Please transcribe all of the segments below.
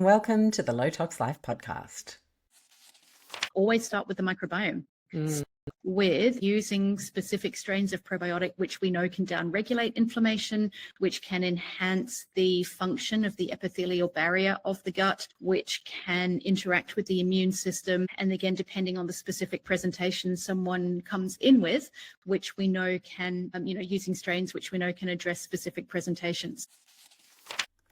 Welcome to the Low Tox Life podcast. Always start with the microbiome. With using specific strains of probiotic, which we know can downregulate inflammation, which can enhance the function of the epithelial barrier of the gut, which can interact with the immune system. And again, depending on the specific presentation someone comes in with, which we know can, using strains which we know can address specific presentations.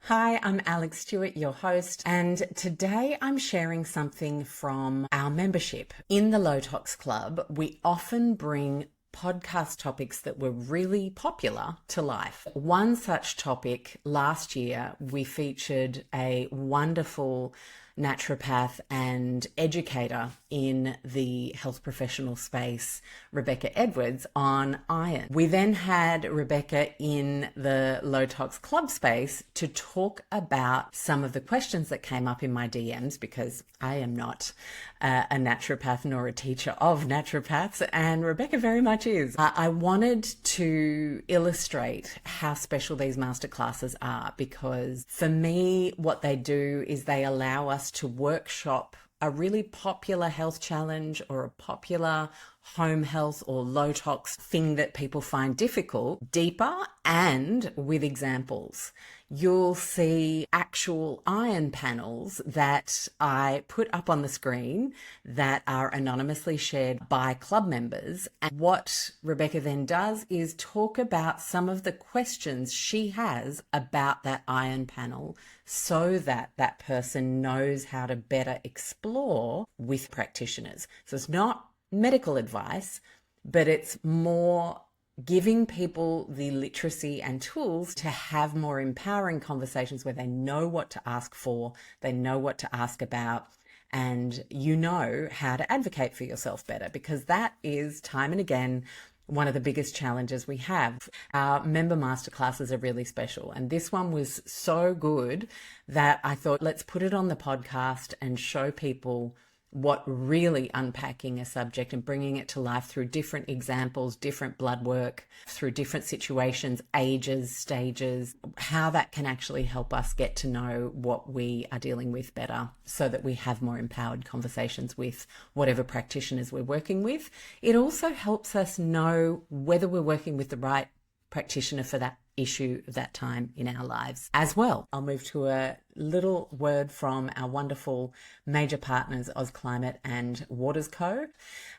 Hi, I'm Alex Stewart, your host, and today I'm sharing something from our membership. In the Low Tox Club, we often bring podcast topics that were really popular to life. One such topic last year, we featured a wonderful naturopath and educator in the health professional space, Rebecca Edwards, on iron. We then had Rebecca in the Low Tox Club space to talk about some of the questions that came up in my DMs, because I am not a naturopath nor a teacher of naturopaths, and Rebecca very much is. I wanted to illustrate how special these masterclasses are, because for me, what they do is they allow us to workshop a really popular health challenge or a popular home health or low tox thing that people find difficult deeper and with examples. You'll see actual iron panels that I put up on the screen that are anonymously shared by club members. And what Rebecca then does is talk about some of the questions she has about that iron panel so that that person knows how to better explore with practitioners. So it's not medical advice, but it's more giving people the literacy and tools to have more empowering conversations where they know what to ask for, they know what to ask about, and you know how to advocate for yourself better, because that is time and again one of the biggest challenges we have. Our member masterclasses are really special, and this one was so good that I thought, let's put it on the podcast and show people what really unpacking a subject and bringing it to life through different examples, different blood work, through different situations, ages, stages, how that can actually help us get to know what we are dealing with better so that we have more empowered conversations with whatever practitioners we're working with. It also helps us know whether we're working with the right practitioner for that issue of that time in our lives as well. I'll move to a little word from our wonderful major partners, Oz Climate and Waters Co.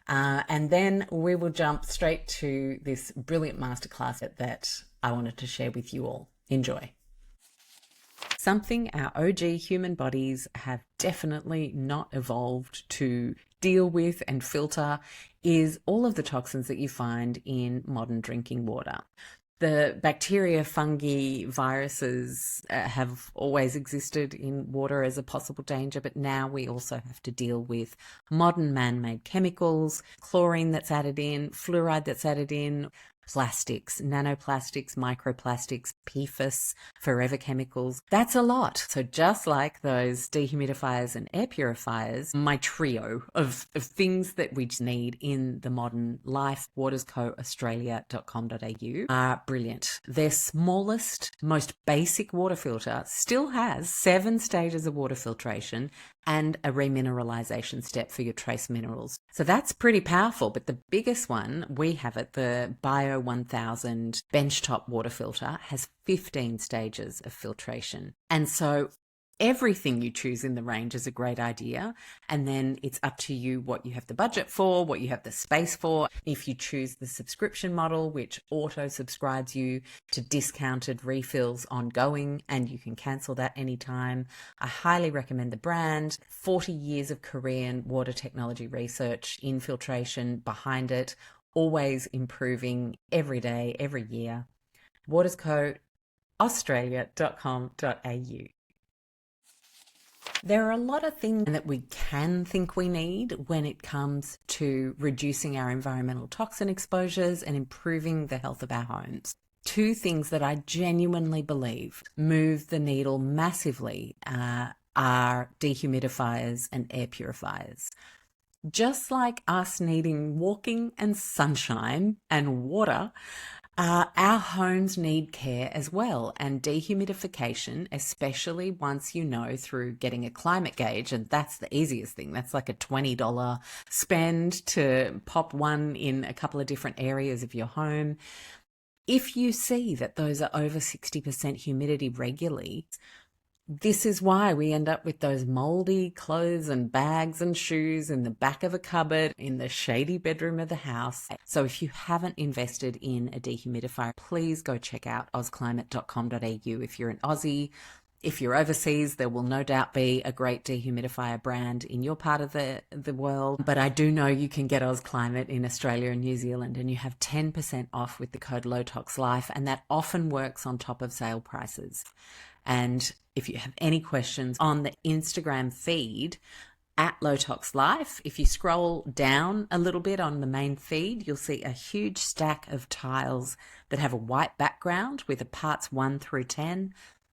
And then we will jump straight to this brilliant masterclass that I wanted to share with you all. Enjoy. Something our OG human bodies have definitely not evolved to deal with and filter is all of the toxins that you find in modern drinking water. The bacteria, fungi, viruses have always existed in water as a possible danger, but now we also have to deal with modern man-made chemicals, chlorine that's added in, fluoride that's added in, plastics, nanoplastics, microplastics, PFAS, forever chemicals. That's a lot. So just like those dehumidifiers and air purifiers, my trio of things that we need in the modern life, waterscoaustralia.com.au, are brilliant. Their smallest, most basic water filter still has 7 stages of water filtration and a remineralization step for your trace minerals. So that's pretty powerful, but the biggest one, we have it, the Bio 1000 benchtop water filter, has 15 stages of filtration. And so everything you choose in the range is a great idea. And then it's up to you what you have the budget for, what you have the space for. If you choose the subscription model, which auto subscribes you to discounted refills ongoing, and you can cancel that anytime, I highly recommend the brand. 40 years of Korean water technology research in filtration behind it, always improving every day, every year. waterscoaustralia.com.au. There are a lot of things that we can think we need when it comes to reducing our environmental toxin exposures and improving the health of our homes. 2 things that I genuinely believe move the needle massively are dehumidifiers and air purifiers. Just like us needing walking and sunshine and water, Our homes need care as well, and dehumidification, especially once you know through getting a climate gauge, and that's the easiest thing. That's like a $20 spend to pop one in a couple of different areas of your home. If you see that those are over 60% humidity regularly, this is why we end up with those moldy clothes and bags and shoes in the back of a cupboard in the shady bedroom of the house. So if you haven't invested in a dehumidifier, please go check out ozclimate.com.au. If you're an Aussie, if you're overseas, there will no doubt be a great dehumidifier brand in your part of the world. But I do know you can get OzClimate in Australia and New Zealand, and you have 10% off with the code LowToxLife, and that often works on top of sale prices. And if you have any questions on the Instagram feed at LowToxLife, if you scroll down a little bit on the main feed, you'll see a huge stack of tiles that have a white background with the parts 1 through 10.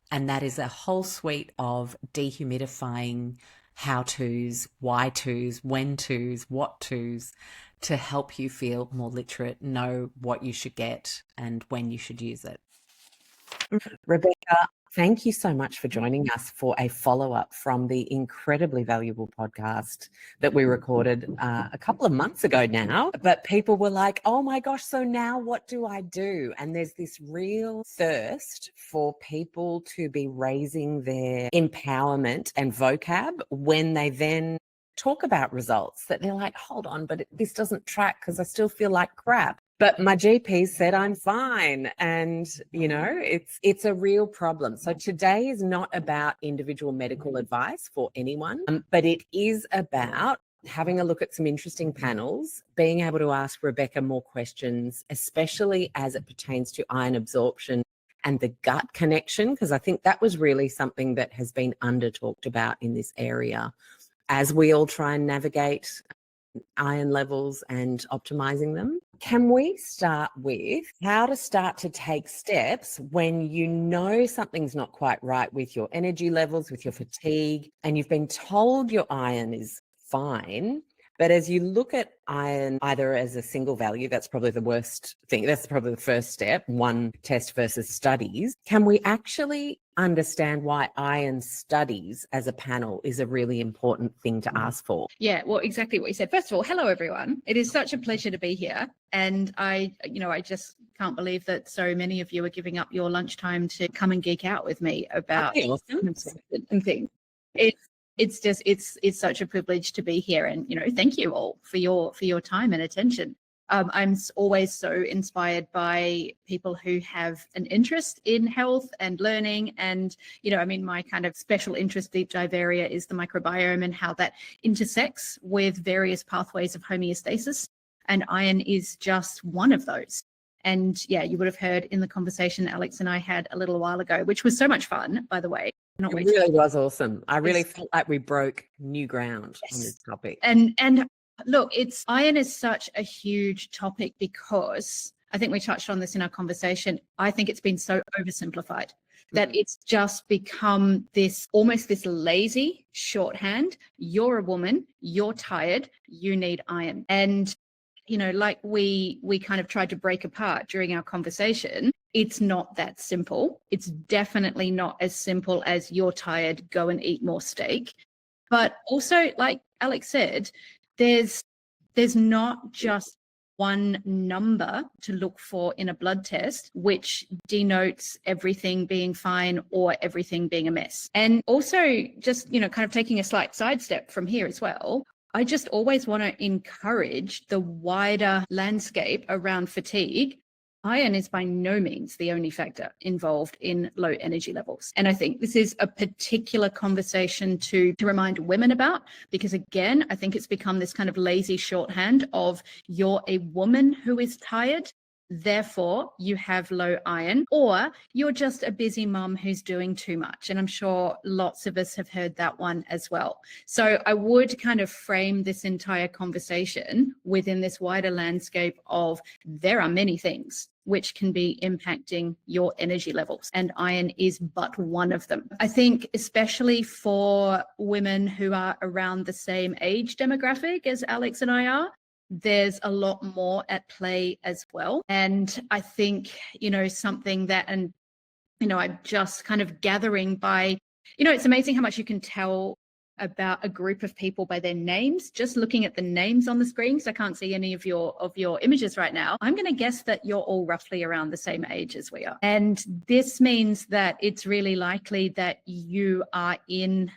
And that is a whole suite of dehumidifying how-tos, why-tos, when-tos, what-tos to help you feel more literate, know what you should get and when you should use it. Rebecca, thank you so much for joining us for a follow-up from the incredibly valuable podcast that we recorded a couple of months ago now. But people were like, oh my gosh, so now what do I do? And there's this real thirst for people to be raising their empowerment and vocab when they then talk about results, that they're like, hold on, but this doesn't track because I still feel like crap. But my GP said I'm fine. And, you know, it's a real problem. So today is not about individual medical advice for anyone, but it is about having a look at some interesting panels, being able to ask Rebecca more questions, especially as it pertains to iron absorption and the gut connection, because I think that was really something that has been under talked about in this area as we all try and navigate iron levels and optimizing them. Can we start with how to start to take steps when you know something's not quite right with your energy levels, with your fatigue, and you've been told your iron is fine, but as you look at iron either as a single value, that's probably the worst thing. That's probably the first step, one test versus studies. Can we actually understand why iron studies as a panel is a really important thing to ask for? Yeah, well, exactly what you said. First of all, hello, everyone. It is such a pleasure to be here. And I just can't believe that so many of you are giving up your lunchtime to come and geek out with me about Awesome. and things. It's such a privilege to be here, and thank you all for your time and attention. I'm always so inspired by people who have an interest in health and learning, and my kind of special interest deep dive area is the microbiome and how that intersects with various pathways of homeostasis, and iron is just one of those. And yeah, you would have heard in the conversation Alex and I had a little while ago, which was so much fun, by the way. It really was awesome. I really felt like we broke new ground on this topic. And look, iron is such a huge topic because I think we touched on this in our conversation. I think it's been so oversimplified that it's just become almost this lazy shorthand. You're a woman, you're tired, you need iron. And like we kind of tried to break apart during our conversation, it's not that simple. It's definitely not as simple as you're tired, go and eat more steak. But also, like Alex said, there's not just one number to look for in a blood test, which denotes everything being fine or everything being a mess. And also just, kind of taking a slight sidestep from here as well, I just always want to encourage the wider landscape around fatigue. Iron is by no means the only factor involved in low energy levels. And I think this is a particular conversation to remind women about, because again, I think it's become this kind of lazy shorthand of you're a woman who is tired, therefore you have low iron, or you're just a busy mum who's doing too much. And I'm sure lots of us have heard that one as well. So I would kind of frame this entire conversation within this wider landscape of there are many things which can be impacting your energy levels, and iron is but one of them. I think especially for women who are around the same age demographic as Alex and I are, there's a lot more at play as well. And I think, something that, and, I'm just kind of gathering by, it's amazing how much you can tell about a group of people by their names, just looking at the names on the screen, because I can't see any of your images right now. I'm going to guess that you're all roughly around the same age as we are. And this means that it's really likely that you are in,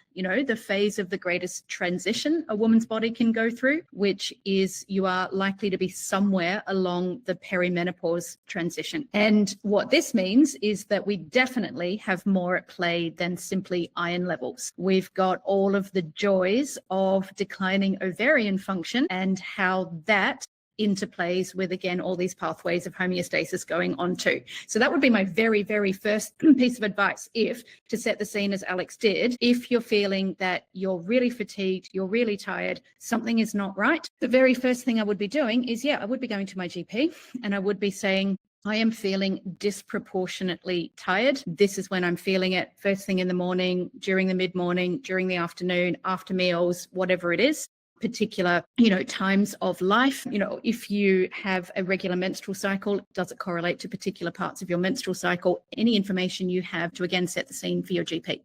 the phase of the greatest transition a woman's body can go through, which is you are likely to be somewhere along the perimenopause transition. And what this means is that we definitely have more at play than simply iron levels. We've got all of the joys of declining ovarian function and how that interplays with, again, all these pathways of homeostasis going on too. So that would be my very, very first piece of advice, to set the scene as Alex did. If you're feeling that you're really fatigued, you're really tired, something is not right, the very first thing I would be doing is, I would be going to my GP and I would be saying, I am feeling disproportionately tired. This is when I'm feeling it first thing in the morning, during the mid-morning, during the afternoon, after meals, whatever it is. Particular, times of life. If you have a regular menstrual cycle, does it correlate to particular parts of your menstrual cycle? Any information you have to, again, set the scene for your GP.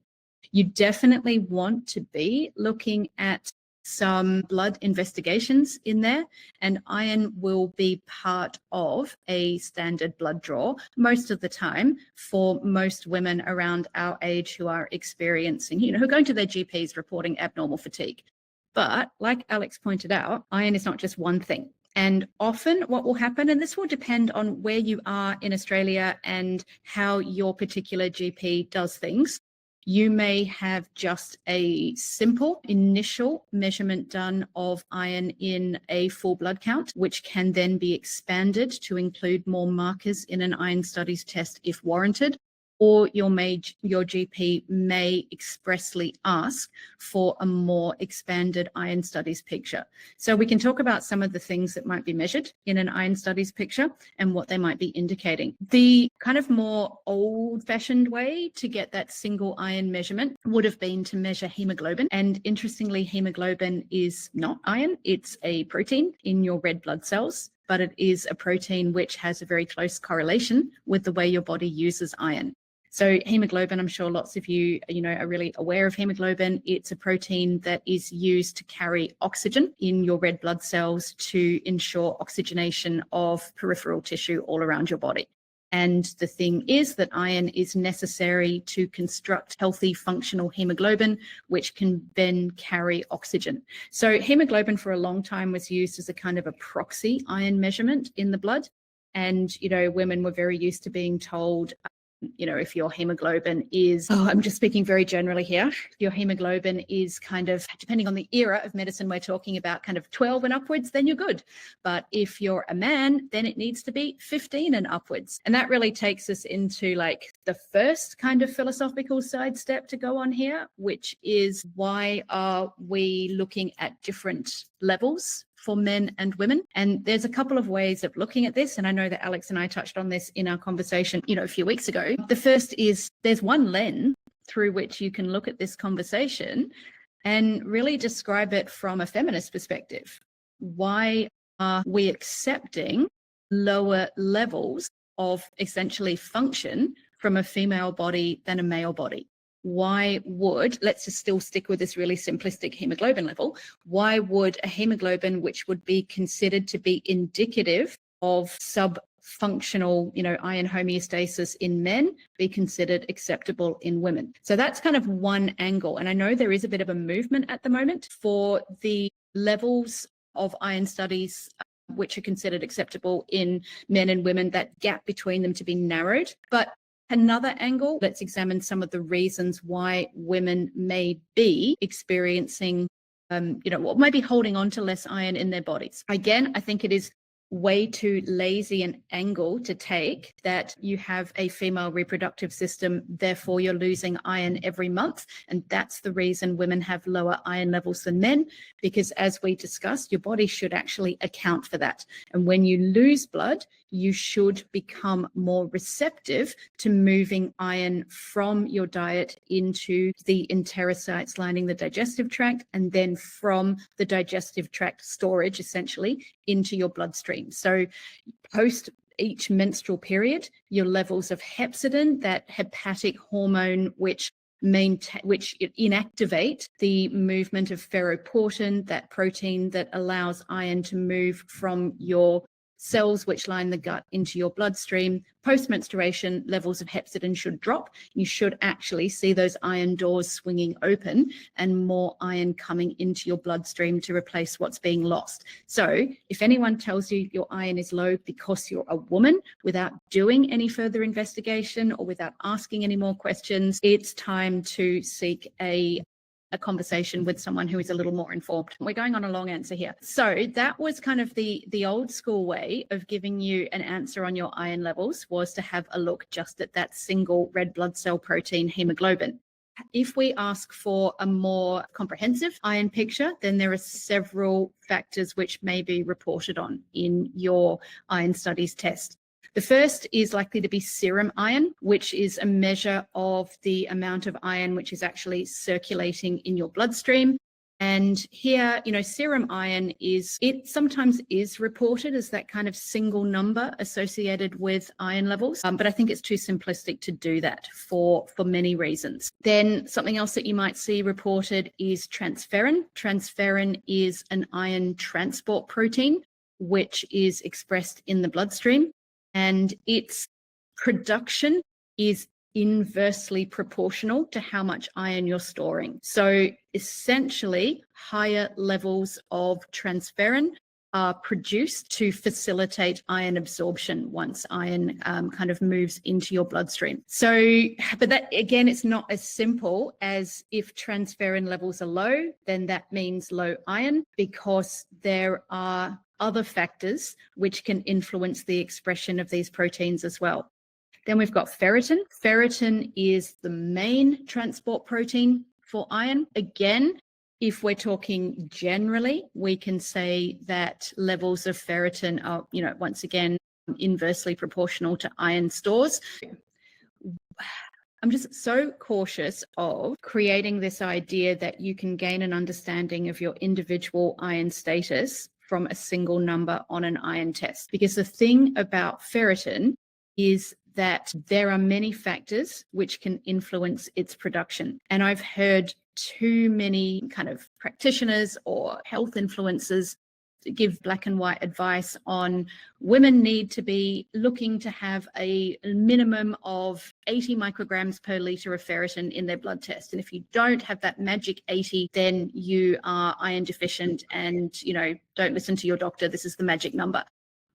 You definitely want to be looking at some blood investigations in there, and iron will be part of a standard blood draw most of the time for most women around our age who are experiencing, who are going to their GPs reporting abnormal fatigue. But like Alex pointed out, iron is not just one thing. And often what will happen, and this will depend on where you are in Australia and how your particular GP does things, you may have just a simple initial measurement done of iron in a full blood count, which can then be expanded to include more markers in an iron studies test if warranted. Or your GP may expressly ask for a more expanded iron studies picture. So we can talk about some of the things that might be measured in an iron studies picture and what they might be indicating. The kind of more old-fashioned way to get that single iron measurement would have been to measure hemoglobin. And interestingly, hemoglobin is not iron. It's a protein in your red blood cells, but it is a protein which has a very close correlation with the way your body uses iron. So hemoglobin, I'm sure lots of you, are really aware of hemoglobin. It's a protein that is used to carry oxygen in your red blood cells to ensure oxygenation of peripheral tissue all around your body. And the thing is that iron is necessary to construct healthy functional hemoglobin, which can then carry oxygen. So hemoglobin for a long time was used as a kind of a proxy iron measurement in the blood. And, women were very used to being told, if your hemoglobin is, I'm just speaking very generally here, your hemoglobin is kind of, depending on the era of medicine we're talking about, kind of 12 and upwards, then you're good. But if you're a man, then it needs to be 15 and upwards. And that really takes us into like the first kind of philosophical sidestep to go on here, which is, why are we looking at different levels for men and women? And there's a couple of ways of looking at this. And I know that Alex and I touched on this in our conversation, a few weeks ago. The first is, there's one lens through which you can look at this conversation and really describe it from a feminist perspective. Why are we accepting lower levels of essentially function from a female body than a male body? Why would, let's just still stick with this really simplistic hemoglobin level, why would a hemoglobin which would be considered to be indicative of subfunctional, iron homeostasis in men be considered acceptable in women? So that's kind of one angle. And I know there is a bit of a movement at the moment for the levels of iron studies which are considered acceptable in men and women, that gap between them to be narrowed. But another angle, let's examine some of the reasons why women may be experiencing, what might be holding on to less iron in their bodies. Again, I think it is way too lazy an angle to take that you have a female reproductive system, therefore you're losing iron every month. And that's the reason women have lower iron levels than men, because as we discussed, your body should actually account for that. And when you lose blood, you should become more receptive to moving iron from your diet into the enterocytes lining the digestive tract, and then from the digestive tract storage, essentially, into your bloodstream. So post each menstrual period, your levels of hepsidin, that hepatic hormone which inactivate the movement of ferroportin, that protein that allows iron to move from your cells which line the gut into your bloodstream. Post-menstruation, levels of hepcidin should drop. You should actually see those iron doors swinging open and more iron coming into your bloodstream to replace what's being lost. So if anyone tells you your iron is low because you're a woman without doing any further investigation or without asking any more questions, it's time to seek a conversation with someone who is a little more informed. We're going on a long answer here. So that was kind of the old school way of giving you an answer on your iron levels, was to have a look just at that single red blood cell protein, hemoglobin. If we ask for a more comprehensive iron picture, then there are several factors which may be reported on in your iron studies test. The first is likely to be serum iron, which is a measure of the amount of iron which is actually circulating in your bloodstream. And here, serum iron sometimes is reported as that kind of single number associated with iron levels. But I think it's too simplistic to do that for many reasons. Then something else that you might see reported is transferrin. Transferrin is an iron transport protein, which is expressed in the bloodstream, and its production is inversely proportional to how much iron you're storing. So essentially, higher levels of transferrin are produced to facilitate iron absorption once iron kind of moves into your bloodstream. So, but that, again, it's not as simple as if transferrin levels are low, then that means low iron, because there are other factors which can influence the expression of these proteins as well. Then we've got ferritin. Ferritin is the main transport protein for iron. Again, if we're talking generally, we can say that levels of ferritin are, once again, inversely proportional to iron stores. I'm just so cautious of creating this idea that you can gain an understanding of your individual iron status from a single number on an iron test. Because the thing about ferritin is that there are many factors which can influence its production. And I've heard too many kind of practitioners or health influencers give black and white advice on women need to be looking to have a minimum of 80 micrograms per litre of ferritin in their blood test. And if you don't have that magic 80, then you are iron deficient and, don't listen to your doctor. This is the magic number.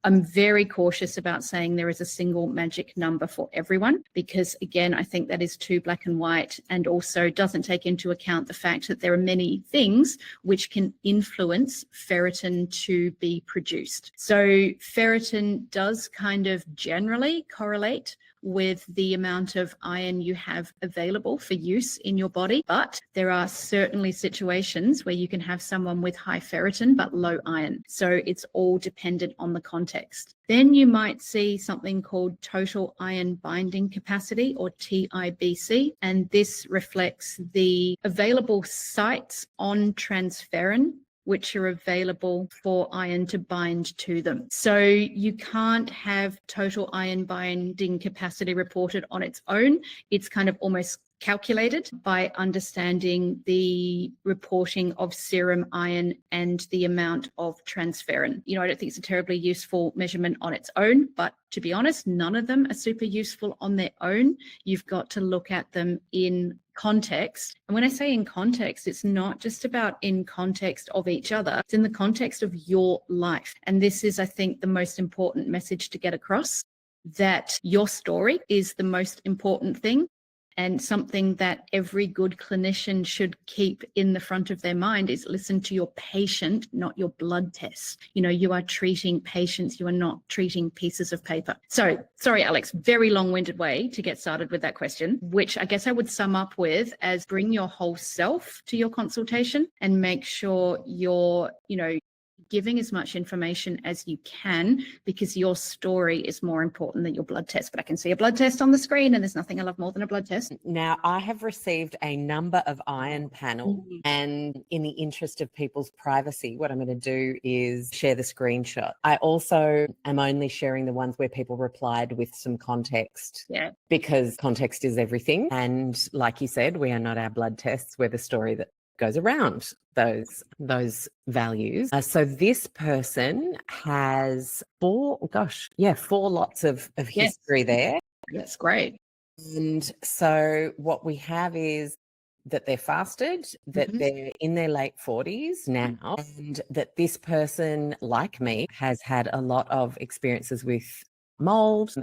I'm very cautious about saying there is a single magic number for everyone, because again, I think that is too black and white, and also doesn't take into account the fact that there are many things which can influence ferritin to be produced. So ferritin does kind of generally correlate with the amount of iron you have available for use in your body. But there are certainly situations where you can have someone with high ferritin but low iron. So it's all dependent on the context. Then you might see something called total iron binding capacity, or TIBC, and this reflects the available sites on transferrin which are available for iron to bind to them. So you can't have total iron binding capacity reported on its own. It's kind of almost calculated by understanding the reporting of serum iron and the amount of transferrin. I don't think it's a terribly useful measurement on its own, but to be honest, none of them are super useful on their own. You've got to look at them in context. And when I say in context, it's not just about in context of each other, it's in the context of your life. And this is, I think, the most important message to get across, that your story is the most important thing, and something that every good clinician should keep in the front of their mind is listen to your patient, not your blood test. You are treating patients, you are not treating pieces of paper. So, sorry, Alex, very long-winded way to get started with that question, which I guess I would sum up with as bring your whole self to your consultation and make sure you're, giving as much information as you can, because your story is more important than your blood test. But I can see a blood test on the screen, and there's nothing I love more than a blood test. Now, I have received a number of iron panels, and in the interest of people's privacy, what I'm going to do is share the screenshot. I also am only sharing the ones where people replied with some context, because context is everything. And like you said, we are not our blood tests. We're the story that goes around those values. So this person has four lots of history there. That's great. And so what we have is that they're fasted, that they're in their late 40s now, and that this person, like me, has had a lot of experiences with mold,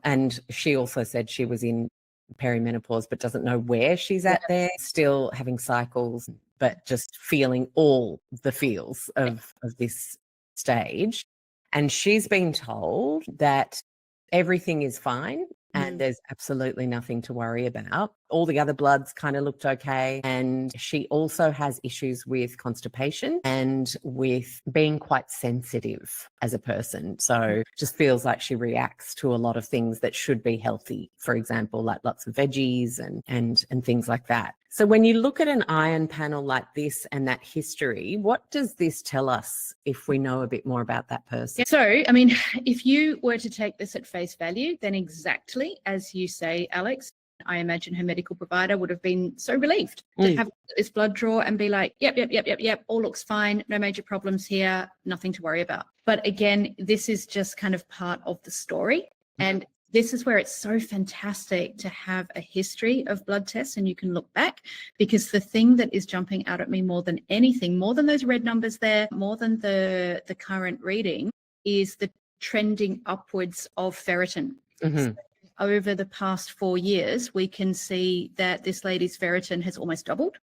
and she also said she was in perimenopause but doesn't know where she's at there, still having cycles, but just feeling all the feels of this stage. And she's been told that everything is fine and there's absolutely nothing to worry about. All the other bloods kind of looked okay. And she also has issues with constipation and with being quite sensitive as a person. So just feels like she reacts to a lot of things that should be healthy, for example, like lots of veggies and things like that. So when you look at an iron panel like this and that history, what does this tell us if we know a bit more about that person? So, I mean, if you were to take this at face value, then exactly as you say, Alex, I imagine her medical provider would have been so relieved to have this blood draw and be like, yep, all looks fine, no major problems here, nothing to worry about. But again, this is just kind of part of the story. And this is where it's so fantastic to have a history of blood tests and you can look back, because the thing that is jumping out at me more than anything, more than those red numbers there, more than the current reading, is the trending upwards of ferritin. So over the past 4 years, we can see that this lady's ferritin has almost doubled.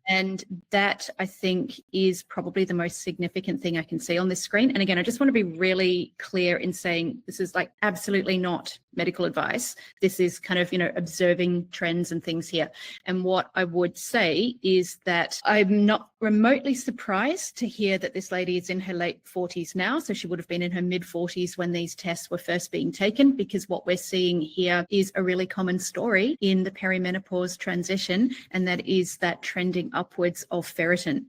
And that, I think, is probably the most significant thing I can see on this screen. And again, I just want to be really clear in saying this is like absolutely not medical advice. This is kind of, observing trends and things here. And what I would say is that I'm not remotely surprised to hear that this lady is in her late 40s now. So she would have been in her mid 40s when these tests were first being taken, because what we're seeing here is a really common story in the perimenopause transition, and that is that trending upwards of ferritin.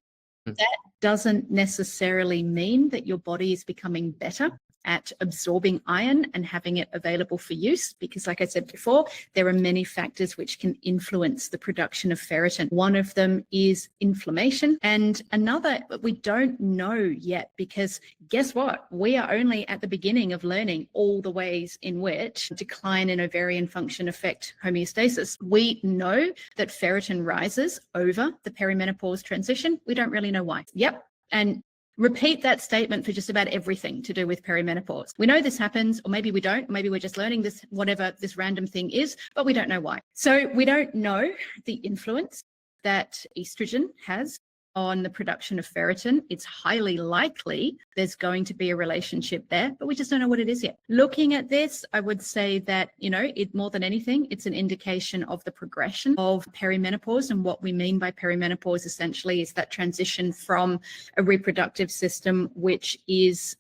That doesn't necessarily mean that your body is becoming better at absorbing iron and having it available for use, because like I said before, there are many factors which can influence the production of ferritin. One of them is inflammation, and another we don't know yet, because guess what? We are only at the beginning of learning all the ways in which decline in ovarian function affect homeostasis. We know that ferritin rises over the perimenopause transition. We don't really know why. And repeat that statement for just about everything to do with perimenopause. We know this happens, or maybe we don't, maybe we're just learning this, whatever this random thing is, but we don't know why. So we don't know the influence that estrogen has on the production of ferritin. It's highly likely there's going to be a relationship there, but we just don't know what it is yet. Looking at this, I would say that, it more than anything, it's an indication of the progression of perimenopause. And what we mean by perimenopause essentially is that transition from a reproductive system which is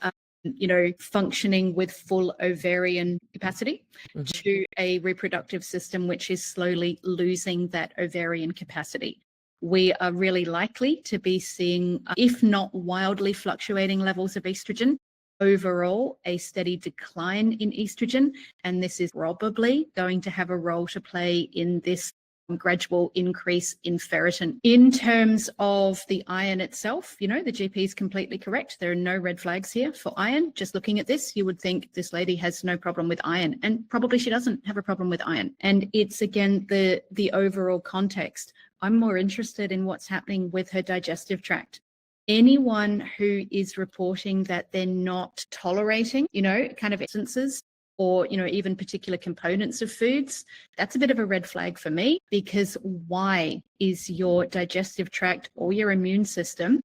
functioning with full ovarian capacity to a reproductive system which is slowly losing that ovarian capacity. We are really likely to be seeing, if not wildly fluctuating levels of estrogen, overall a steady decline in estrogen. And this is probably going to have a role to play in this gradual increase in ferritin. In terms of the iron itself, the GP is completely correct. There are no red flags here for iron. Just looking at this, you would think this lady has no problem with iron, and probably she doesn't have a problem with iron. And it's, again, the overall context. I'm more interested in what's happening with her digestive tract. Anyone who is reporting that they're not tolerating, kind of instances or, even particular components of foods, that's a bit of a red flag for me, because why is your digestive tract or your immune system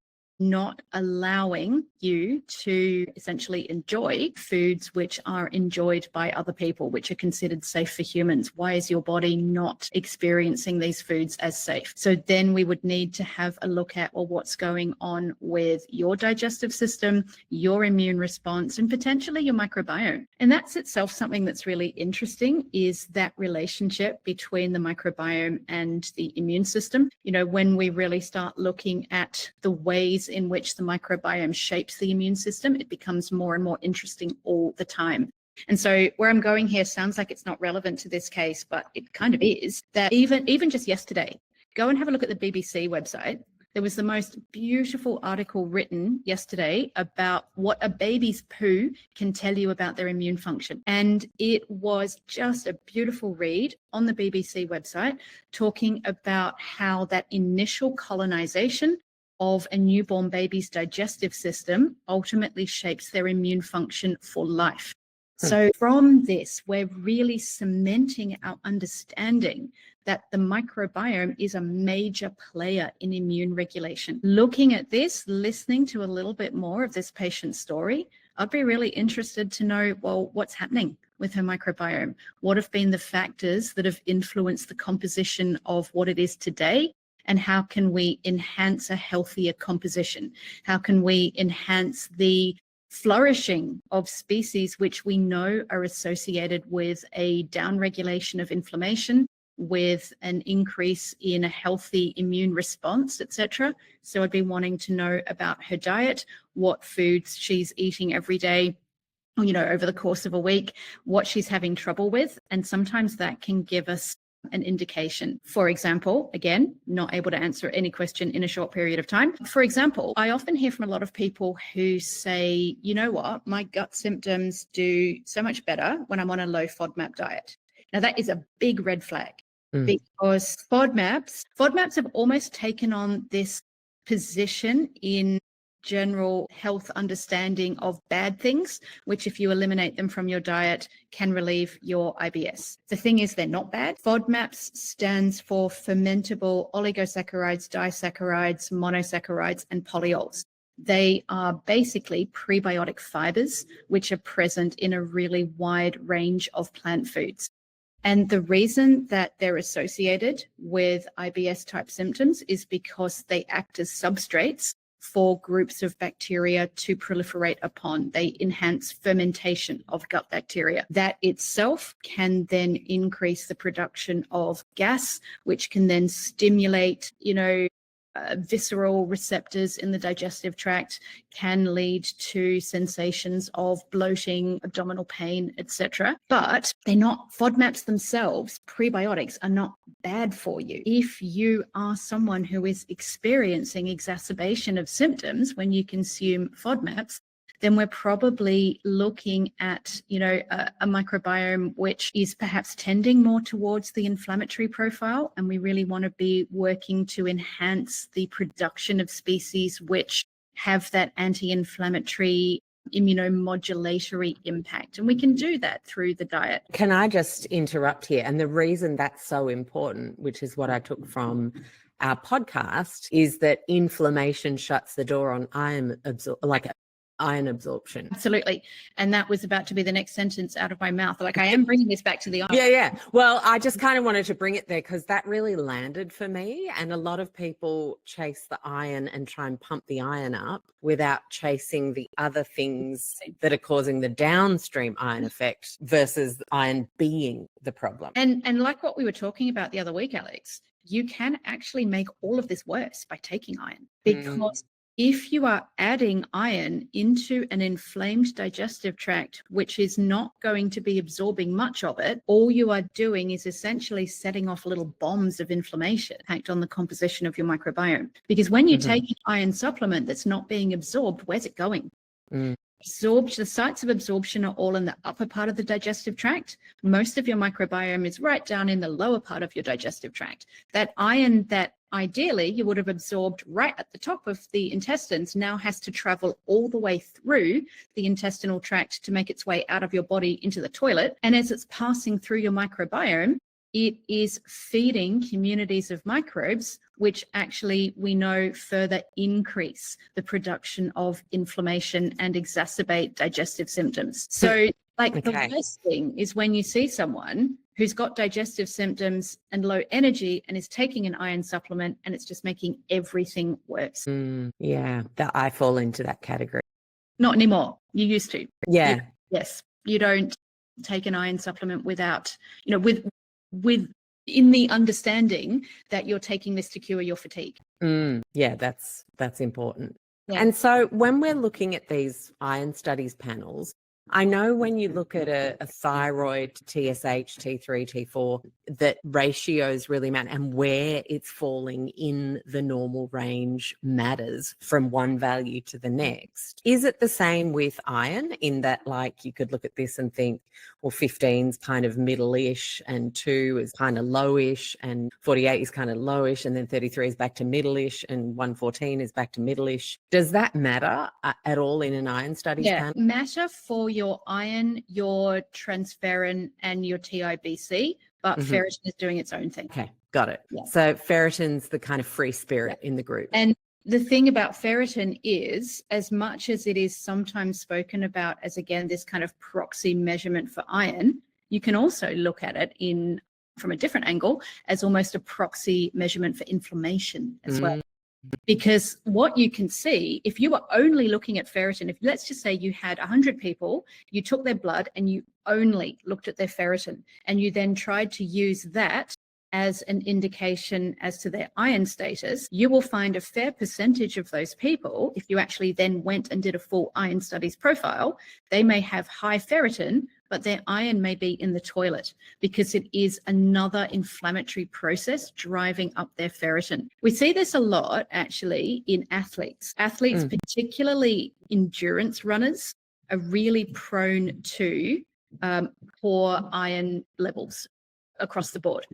not allowing you to essentially enjoy foods which are enjoyed by other people, which are considered safe for humans. Why is your body not experiencing these foods as safe? So then we would need to have a look at, well, what's going on with your digestive system, your immune response, and potentially your microbiome. And that's itself something that's really interesting, is that relationship between the microbiome and the immune system. You know, when we really start looking at the ways in which the microbiome shapes the immune system, it becomes more and more interesting all the time. And so where I'm going here sounds like it's not relevant to this case, but it kind of is. That even just yesterday, go and have a look at the BBC website. There was the most beautiful article written yesterday about what a baby's poo can tell you about their immune function. And it was just a beautiful read on the BBC website, talking about how that initial colonization of a newborn baby's digestive system ultimately shapes their immune function for life. So from this, we're really cementing our understanding that the microbiome is a major player in immune regulation. Looking at this, listening to a little bit more of this patient's story, I'd be really interested to know, well, what's happening with her microbiome? What have been the factors that have influenced the composition of what it is today? And how can we enhance a healthier composition? How can we enhance the flourishing of species which we know are associated with a downregulation of inflammation, with an increase in a healthy immune response, etc. So I'd be wanting to know about her diet, what foods she's eating every day, you know, over the course of a week, what she's having trouble with. And sometimes that can give us an indication. For example, again, not able to answer any question in a short period of time. For example, I often hear from a lot of people who say, you know what, my gut symptoms do so much better when I'm on a low FODMAP diet. Now that is a big red flag because FODMAPs have almost taken on this position in general health understanding of bad things, which if you eliminate them from your diet can relieve your IBS. The thing is, they're not bad. FODMAPs stands for fermentable oligosaccharides, disaccharides, monosaccharides, and polyols. They are basically prebiotic fibers, which are present in a really wide range of plant foods. And the reason that they're associated with IBS type symptoms is because they act as substrates for groups of bacteria to proliferate upon. They enhance fermentation of gut bacteria. That itself can then increase the production of gas, which can then stimulate, visceral receptors in the digestive tract, can lead to sensations of bloating, abdominal pain, etc. But they're not, FODMAPs themselves, prebiotics, are not bad for you. If you are someone who is experiencing exacerbation of symptoms when you consume FODMAPs, then we're probably looking at, a microbiome which is perhaps tending more towards the inflammatory profile. And we really want to be working to enhance the production of species which have that anti-inflammatory immunomodulatory impact. And we can do that through the diet. Can I just interrupt here? And the reason that's so important, which is what I took from our podcast, is that inflammation shuts the door on iron absorption. Absolutely. And that was about to be the next sentence out of my mouth. Like, I am bringing this back to the iron. Yeah. Well, I just kind of wanted to bring it there because that really landed for me. And a lot of people chase the iron and try and pump the iron up without chasing the other things that are causing the downstream iron effect versus iron being the problem. And like what we were talking about the other week, Alex, you can actually make all of this worse by taking iron, because if you are adding iron into an inflamed digestive tract, which is not going to be absorbing much of it, all you are doing is essentially setting off little bombs of inflammation impact on the composition of your microbiome. Because when you take an iron supplement that's not being absorbed, where's it going? The sites of absorption are all in the upper part of the digestive tract. Most of your microbiome is right down in the lower part of your digestive tract. That iron that ideally you would have absorbed right at the top of the intestines now has to travel all the way through the intestinal tract to make its way out of your body into the toilet. And as it's passing through your microbiome, it is feeding communities of microbes, which actually we know further increase the production of inflammation and exacerbate digestive symptoms. So like the worst thing is when you see someone who's got digestive symptoms and low energy and is taking an iron supplement, and it's just making everything worse. Yeah, I fall into that category. Not anymore. You used to. Yeah. Yes. You don't take an iron supplement without, with in the understanding that you're taking this to cure your fatigue. Yeah, that's important. Yeah. And so when we're looking at these iron studies panels, I know when you look at a thyroid, TSH, T3, T4, that ratios really matter, and where it's falling in the normal range matters from one value to the next. Is it the same with iron in that, like, you could look at this and think, well, 15 is kind of middle-ish and 2 is kind of lowish and 48 is kind of lowish and then 33 is back to middle-ish and 114 is back to middle-ish? Does that matter at all in an iron studies panel? Matter for your iron, your transferrin and your TIBC, but ferritin is doing its own thing. Okay, got it. Yeah. So ferritin's the kind of free spirit in the group. And the thing about ferritin is, as much as it is sometimes spoken about as, again, this kind of proxy measurement for iron, you can also look at it from a different angle as almost a proxy measurement for inflammation as well. Because what you can see, if you were only looking at ferritin, if let's just say you had 100 people, you took their blood and you only looked at their ferritin, and you then tried to use that as an indication as to their iron status, you will find a fair percentage of those people, if you actually then went and did a full iron studies profile, they may have high ferritin, but their iron may be in the toilet because it is another inflammatory process driving up their ferritin. We see this a lot actually in athletes. Athletes, particularly endurance runners, are really prone to poor iron levels across the board.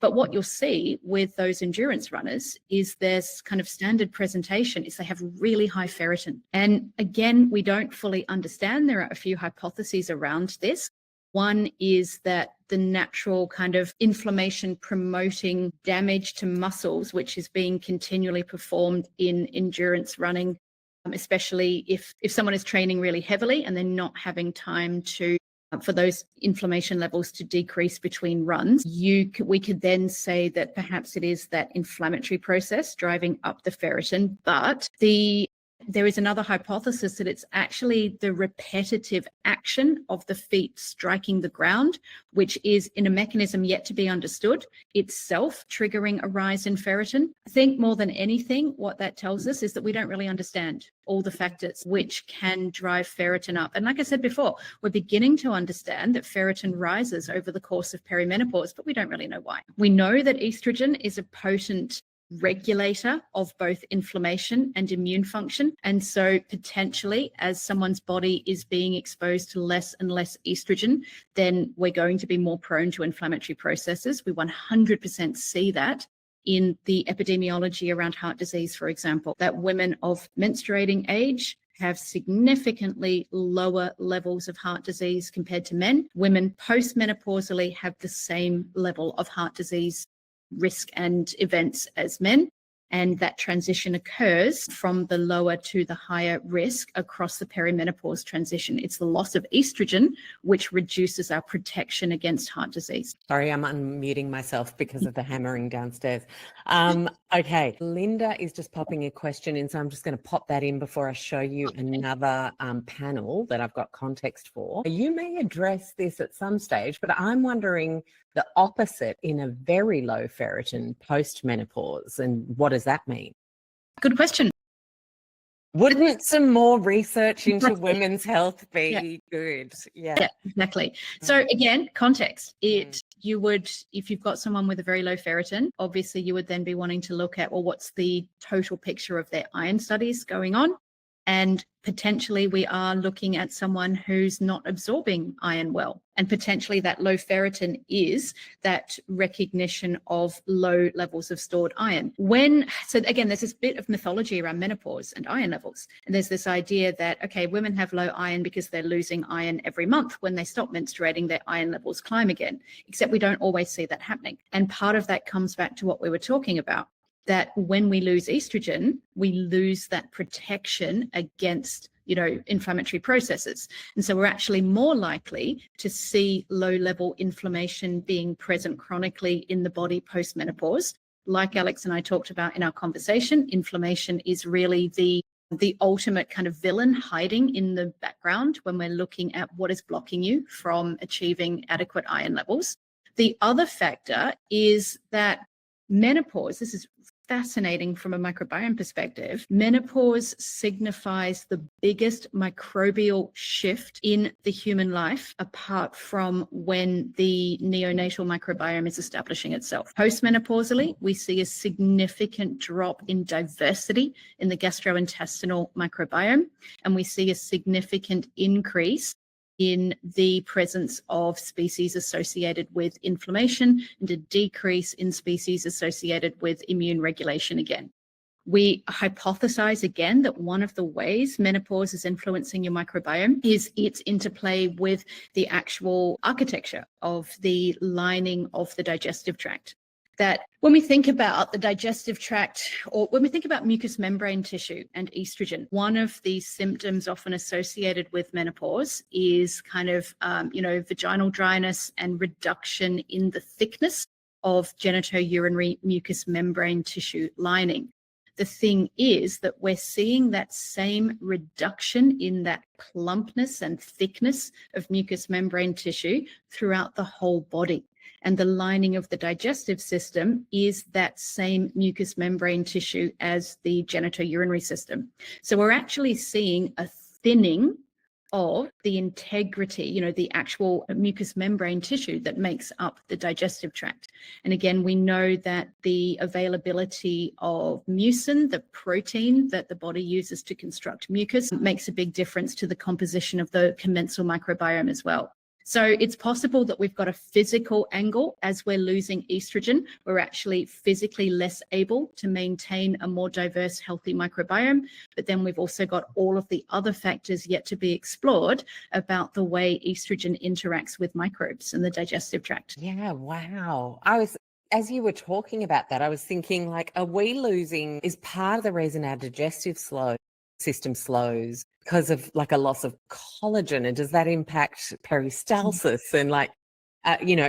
But what you'll see with those endurance runners is there's kind of standard presentation is they have really high ferritin. And again, we don't fully understand. There are a few hypotheses around this. One is that the natural kind of inflammation promoting damage to muscles, which is being continually performed in endurance running, especially if someone is training really heavily and they're not having time for those inflammation levels to decrease between runs, we could then say that perhaps it is that inflammatory process driving up the ferritin. But there is another hypothesis that it's actually the repetitive action of the feet striking the ground, which is in a mechanism yet to be understood, itself triggering a rise in ferritin. I think more than anything, what that tells us is that we don't really understand all the factors which can drive ferritin up. And like I said before, we're beginning to understand that ferritin rises over the course of perimenopause, but we don't really know why. We know that estrogen is a potent regulator of both inflammation and immune function. And so potentially as someone's body is being exposed to less and less estrogen, then we're going to be more prone to inflammatory processes. We 100% see that in the epidemiology around heart disease, for example, that women of menstruating age have significantly lower levels of heart disease compared to men. Women post-menopausally have the same level of heart disease risk and events as men. And that transition occurs from the lower to the higher risk across the perimenopause transition. It's the loss of estrogen, which reduces our protection against heart disease. Sorry, I'm unmuting myself because of the hammering downstairs. Okay, Linda is just popping a question in, so I'm just going to pop that in before I show you another panel that I've got context for. You may address this at some stage, but I'm wondering the opposite in a very low ferritin post-menopause, and what does that mean? Good question. Wouldn't some more research into women's health be good? Yeah, exactly. So again, context. You would, if you've got someone with a very low ferritin, obviously you would then be wanting to look at, well, what's the total picture of their iron studies going on? And potentially we are looking at someone who's not absorbing iron well. And potentially that low ferritin is that recognition of low levels of stored iron. So again, there's this bit of mythology around menopause and iron levels. And there's this idea that, okay, women have low iron because they're losing iron every month. When they stop menstruating, their iron levels climb again, except we don't always see that happening. And part of that comes back to what we were talking about, that when we lose estrogen, we lose that protection against, inflammatory processes. And so we're actually more likely to see low-level inflammation being present chronically in the body post-menopause. Like Alex and I talked about in our conversation, inflammation is really the ultimate kind of villain hiding in the background when we're looking at what is blocking you from achieving adequate iron levels. The other factor is that menopause, this is fascinating from a microbiome perspective, menopause signifies the biggest microbial shift in the human life apart from when the neonatal microbiome is establishing itself. Postmenopausally, we see a significant drop in diversity in the gastrointestinal microbiome, and we see a significant increase in the presence of species associated with inflammation and a decrease in species associated with immune regulation again. We hypothesize again that one of the ways menopause is influencing your microbiome is its interplay with the actual architecture of the lining of the digestive tract. That when we think about the digestive tract, or when we think about mucous membrane tissue and estrogen, one of the symptoms often associated with menopause is kind of, vaginal dryness and reduction in the thickness of genitourinary mucous membrane tissue lining. The thing is that we're seeing that same reduction in that plumpness and thickness of mucous membrane tissue throughout the whole body. And the lining of the digestive system is that same mucous membrane tissue as the genitourinary system. So we're actually seeing a thinning of the integrity, the actual mucous membrane tissue that makes up the digestive tract. And again, we know that the availability of mucin, the protein that the body uses to construct mucus, makes a big difference to the composition of the commensal microbiome as well. So it's possible that we've got a physical angle. As we're losing estrogen, we're actually physically less able to maintain a more diverse, healthy microbiome. But then we've also got all of the other factors yet to be explored about the way estrogen interacts with microbes in the digestive tract. Yeah, wow. As you were talking about that, I was thinking, is part of the reason our digestive system slows because of a loss of collagen, and does that impact peristalsis and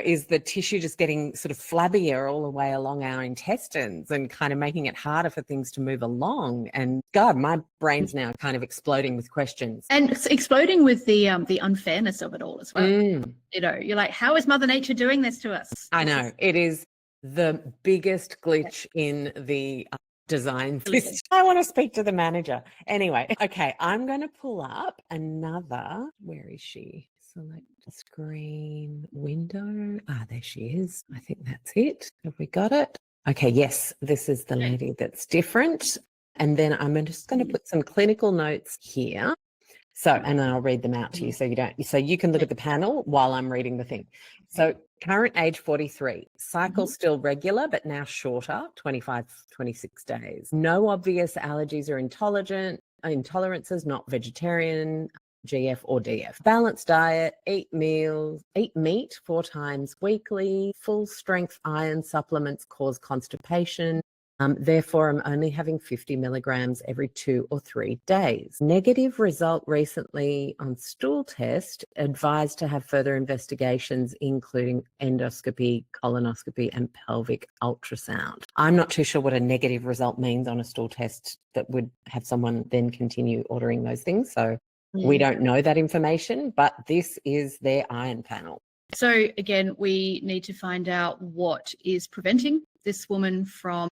is the tissue just getting sort of flabbier all the way along our intestines and kind of making it harder for things to move along? And God, my brain's now kind of exploding with questions. And it's exploding with the unfairness of it all as well. You're like, how is Mother Nature doing this to us? I know. It is the biggest glitch in the design system. I want to speak to the manager. Anyway, okay, I'm going to pull up another. Where is she? Select screen window. There she is. I think that's it. Have we got it? Okay, yes, this is the lady that's different. And then I'm just going to put some clinical notes here. So, and then I'll read them out to you so you can look at the panel while I'm reading the thing. So current age 43, cycle still regular, but now shorter, 25, 26 days. No obvious allergies or intolerances, not vegetarian, GF or DF. Balanced diet, eat meat 4 times weekly, full strength iron supplements cause constipation. Therefore, I'm only having 50 milligrams every 2 or 3 days. Negative result recently on stool test, advised to have further investigations, including endoscopy, colonoscopy, and pelvic ultrasound. I'm not too sure what a negative result means on a stool test that would have someone then continue ordering those things. So we don't know that information, but this is their iron panel. So again, we need to find out what is preventing this woman from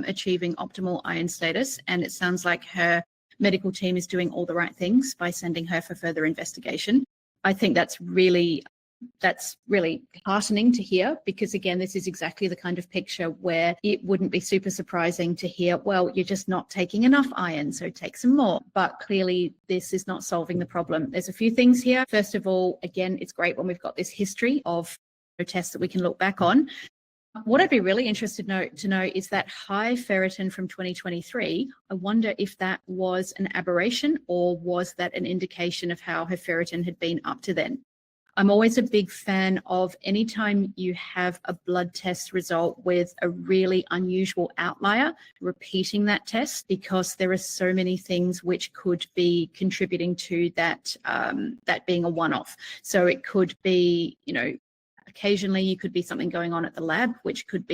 achieving optimal iron status, and it sounds like her medical team is doing all the right things by sending her for further investigation. I think that's really That's really heartening to hear, because again, this is exactly the kind of picture where it wouldn't be super surprising to hear, well, you're just not taking enough iron, so take some more. But clearly this is not solving the problem. There's a few things here. First of all, again, it's great when we've got this history of tests that we can look back on. What I'd be really interested to know is that high ferritin from 2023. I wonder if that was an aberration, or was that an indication of how her ferritin had been up to then. I'm always a big fan of anytime you have a blood test result with a really unusual outlier, repeating that test, because there are so many things which could be contributing to that, that being a one-off. So it could be, occasionally you could be something going on at the lab, which could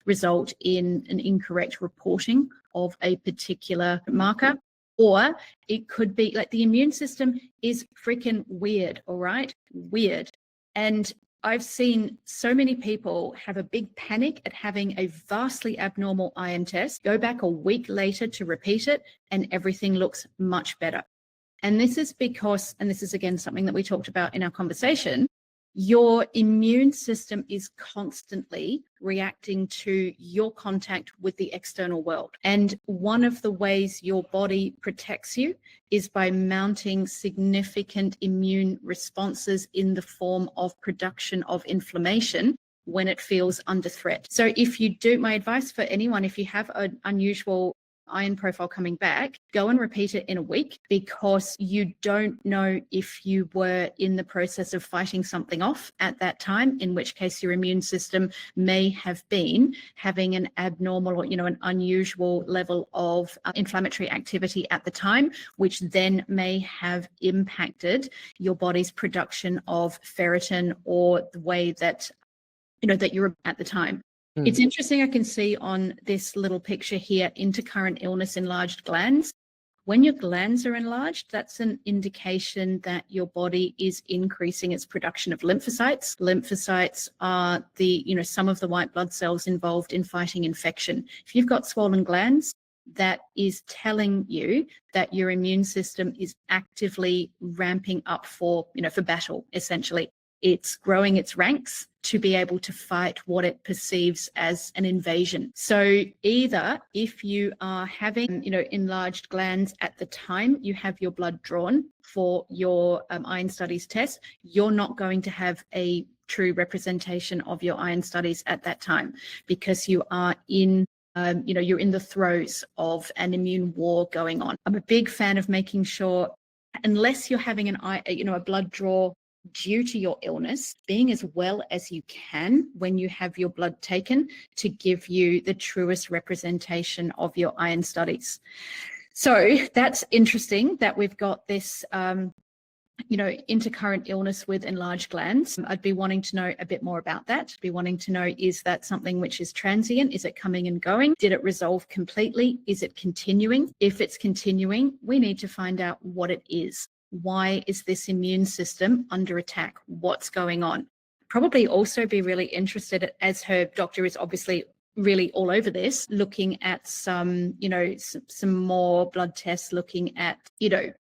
result in an incorrect reporting of a particular marker. Or it could be like the immune system is freaking weird, all right? Weird. And I've seen so many people have a big panic at having a vastly abnormal iron test, go back a week later to repeat it, and everything looks much better. And this is because, and this is again something that we talked about in our conversation, your immune system is constantly reacting to your contact with the external world. And one of the ways your body protects you is by mounting significant immune responses in the form of production of inflammation when it feels under threat. So if you do, my advice for anyone, if you have an unusual iron profile coming back, go and repeat it in a week, because you don't know if you were in the process of fighting something off at that time, in which case your immune system may have been having an abnormal or, an unusual level of inflammatory activity at the time, which then may have impacted your body's production of ferritin, or the way that, that you're at the time. It's interesting, I can see on this little picture here, intercurrent illness, enlarged glands. When your glands are enlarged, that's an indication that your body is increasing its production of lymphocytes. Lymphocytes are some of the white blood cells involved in fighting infection. If you've got swollen glands, that is telling you that your immune system is actively ramping up for battle, essentially. It's growing its ranks to be able to fight what it perceives as an invasion. So either if you are having, enlarged glands at the time you have your blood drawn for your iron studies test, you're not going to have a true representation of your iron studies at that time, because you are in you're in the throes of an immune war going on. I'm a big fan of making sure, unless you're having a blood draw due to your illness, being as well as you can when you have your blood taken, to give you the truest representation of your iron studies. So that's interesting that we've got this intercurrent illness with enlarged glands. I'd be wanting to know a bit more about that. I'd be wanting to know, is that something which is transient? Is it coming and going? Did it resolve completely? Is it continuing? If it's continuing, we need to find out what it is. Why is this immune system under attack? What's going on? Probably also be really interested, as her doctor is obviously really all over this, looking at some more blood tests, looking at,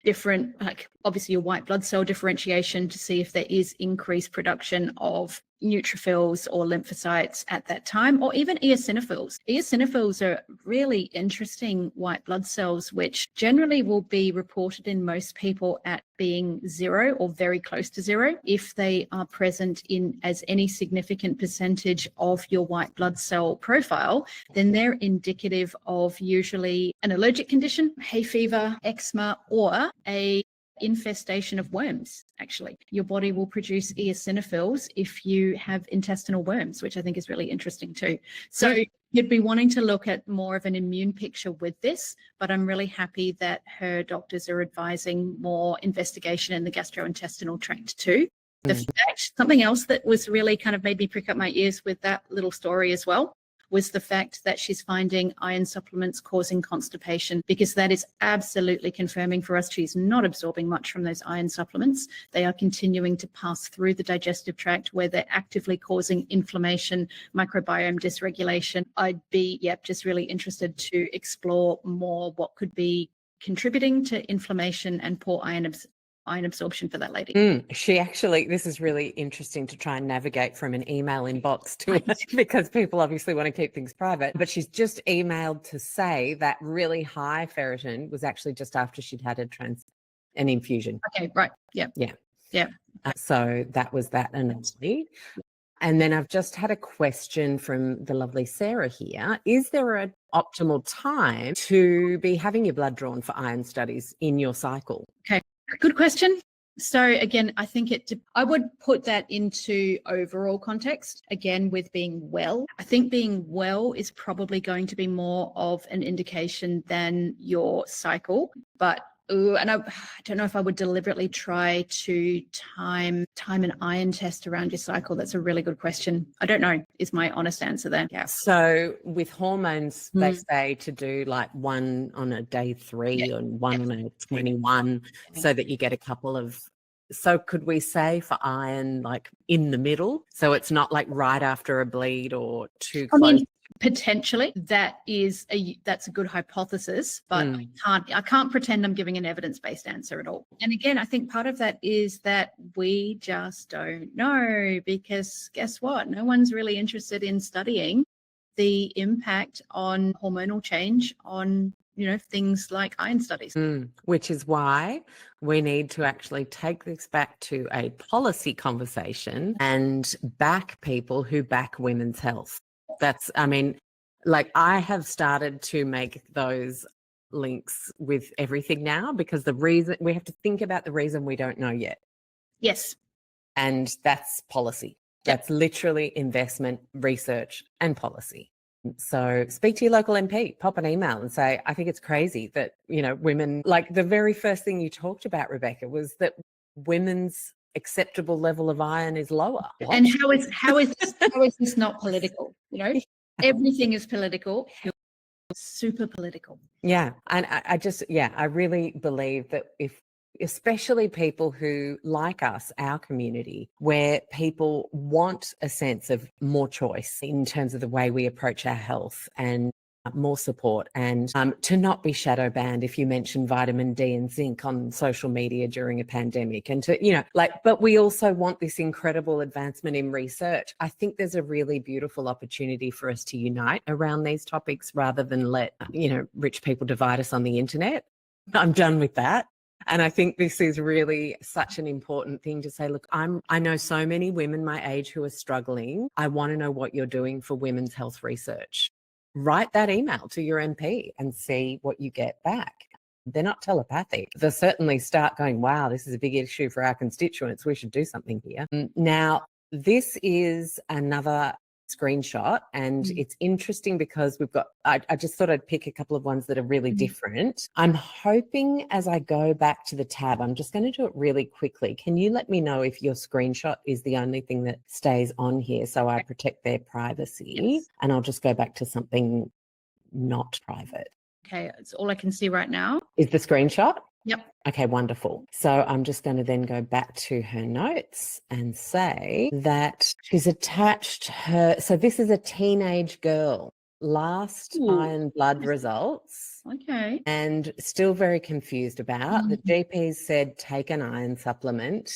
different, like obviously your white blood cell differentiation, to see if there is increased production of neutrophils or lymphocytes at that time, or even eosinophils. Eosinophils are really interesting white blood cells, which generally will be reported in most people at being 0 or very close to 0. If they are present in as any significant percentage of your white blood cell profile, then they're indicative of usually an allergic condition, hay fever, eczema, or a infestation of worms. Actually, your body will produce eosinophils if you have intestinal worms, which I think is really interesting too. So you'd be wanting to look at more of an immune picture with this, but I'm really happy that her doctors are advising more investigation in the gastrointestinal tract too. The fact, something else that was really kind of made me prick up my ears with that little story as well, was the fact that she's finding iron supplements causing constipation, because that is absolutely confirming for us she's not absorbing much from those iron supplements. They are continuing to pass through the digestive tract, where they're actively causing inflammation, microbiome dysregulation. I'd be, just really interested to explore more what could be contributing to inflammation and poor iron iron absorption for that lady. She actually, this is really interesting to try and navigate from an email inbox to it because people obviously want to keep things private. But she's just emailed to say that really high ferritin was actually just after she'd had an infusion. Okay, right. Yeah. Yeah. Yeah. So that was that anomaly. And then I've just had a question from the lovely Sarah here. Is there an optimal time to be having your blood drawn for iron studies in your cycle? Okay, good question. So again, I think I would put that into overall context, again, with being well. I think being well is probably going to be more of an indication than your cycle, but and I don't know if I would deliberately try to time an iron test around your cycle. That's a really good question. I don't know, is my honest answer there. Yeah. So with hormones, they say to do like one on a day 3 and one on a 21 so that you get a couple of. So could we say for iron, like in the middle? So it's not like right after a bleed or too close? I mean, potentially that's a good hypothesis, but I can't pretend I'm giving an evidence-based answer at all. And again, I think part of that is that we just don't know, because guess what? No one's really interested in studying the impact on hormonal change on things like iron studies. Which is why we need to actually take this back to a policy conversation and back people who back women's health. I have started to make those links with everything now, because the reason we have to think about the reason we don't know yet. Yes. And that's policy. Yep. That's literally investment, research, and policy. So speak to your local MP, pop an email and say, I think it's crazy that, women, like the very first thing you talked about, Rebecca, was that women's acceptable level of iron is lower. What? And how is this not political? Everything is political. Super political. Yeah. And I really believe that especially people who, like us, our community, where people want a sense of more choice in terms of the way we approach our health and more support, and to not be shadow banned if you mention vitamin D and zinc on social media during a pandemic, and to, but we also want this incredible advancement in research. I think there's a really beautiful opportunity for us to unite around these topics rather than let, rich people divide us on the internet. I'm done with that. And I think this is really such an important thing to say, look, I know so many women my age who are struggling. I want to know what you're doing for women's health research. Write that email to your MP and see what you get back. They're not telepathic. They'll certainly start going, wow, this is a big issue for our constituents. We should do something here. Now, this is another screenshot, and it's interesting because I just thought I'd pick a couple of ones that are really different. I'm hoping as I go back to the tab, I'm just going to do it really quickly. Can you let me know if your screenshot is the only thing that stays on here so I protect their privacy? Yes. And I'll just go back to something not private. Okay, it's all I can see right now. Is the screenshot? Yep. Okay, wonderful. So I'm just going to then go back to her notes and say that she's attached so this is a teenage girl, last iron blood results. Okay. And still very confused about. The GPs said take an iron supplement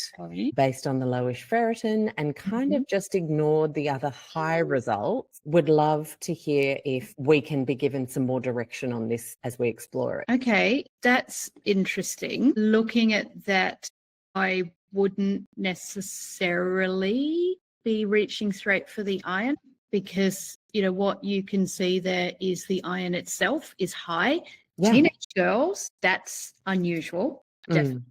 based on the lowish ferritin, and kind of just ignored the other high results. Would love to hear if we can be given some more direction on this as we explore it. Okay, that's interesting. Looking at that, I wouldn't necessarily be reaching straight for the iron, because what you can see there is the iron itself is high. Yeah. Teenage girls, that's unusual. Definitely.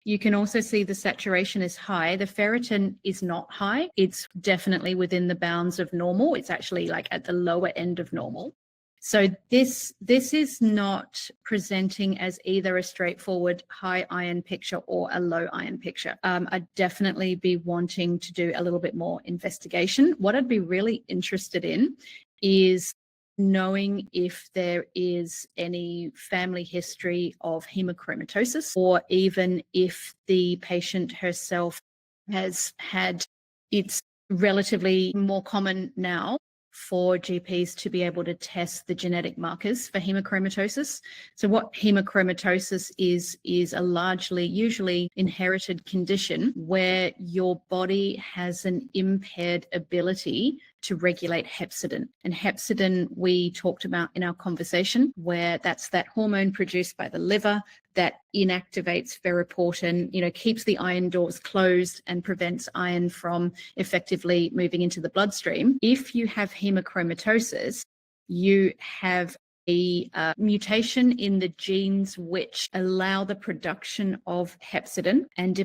You can also see the saturation is high. The ferritin is not high. It's definitely within the bounds of normal. It's actually like at the lower end of normal. So this is not presenting as either a straightforward high iron picture or a low iron picture. I'd definitely be wanting to do a little bit more investigation. What I'd be really interested in is knowing if there is any family history of hemochromatosis, or even if the patient herself has had, it's relatively more common now for GPs to be able to test the genetic markers for hemochromatosis. So what hemochromatosis is a largely, usually inherited condition where your body has an impaired ability to regulate hepsidin. And hepsidin we talked about in our conversation, where that's that hormone produced by the liver that inactivates ferroportin, keeps the iron doors closed and prevents iron from effectively moving into the bloodstream. If you have hemochromatosis, you have a mutation in the genes which allow the production of hepcidin. And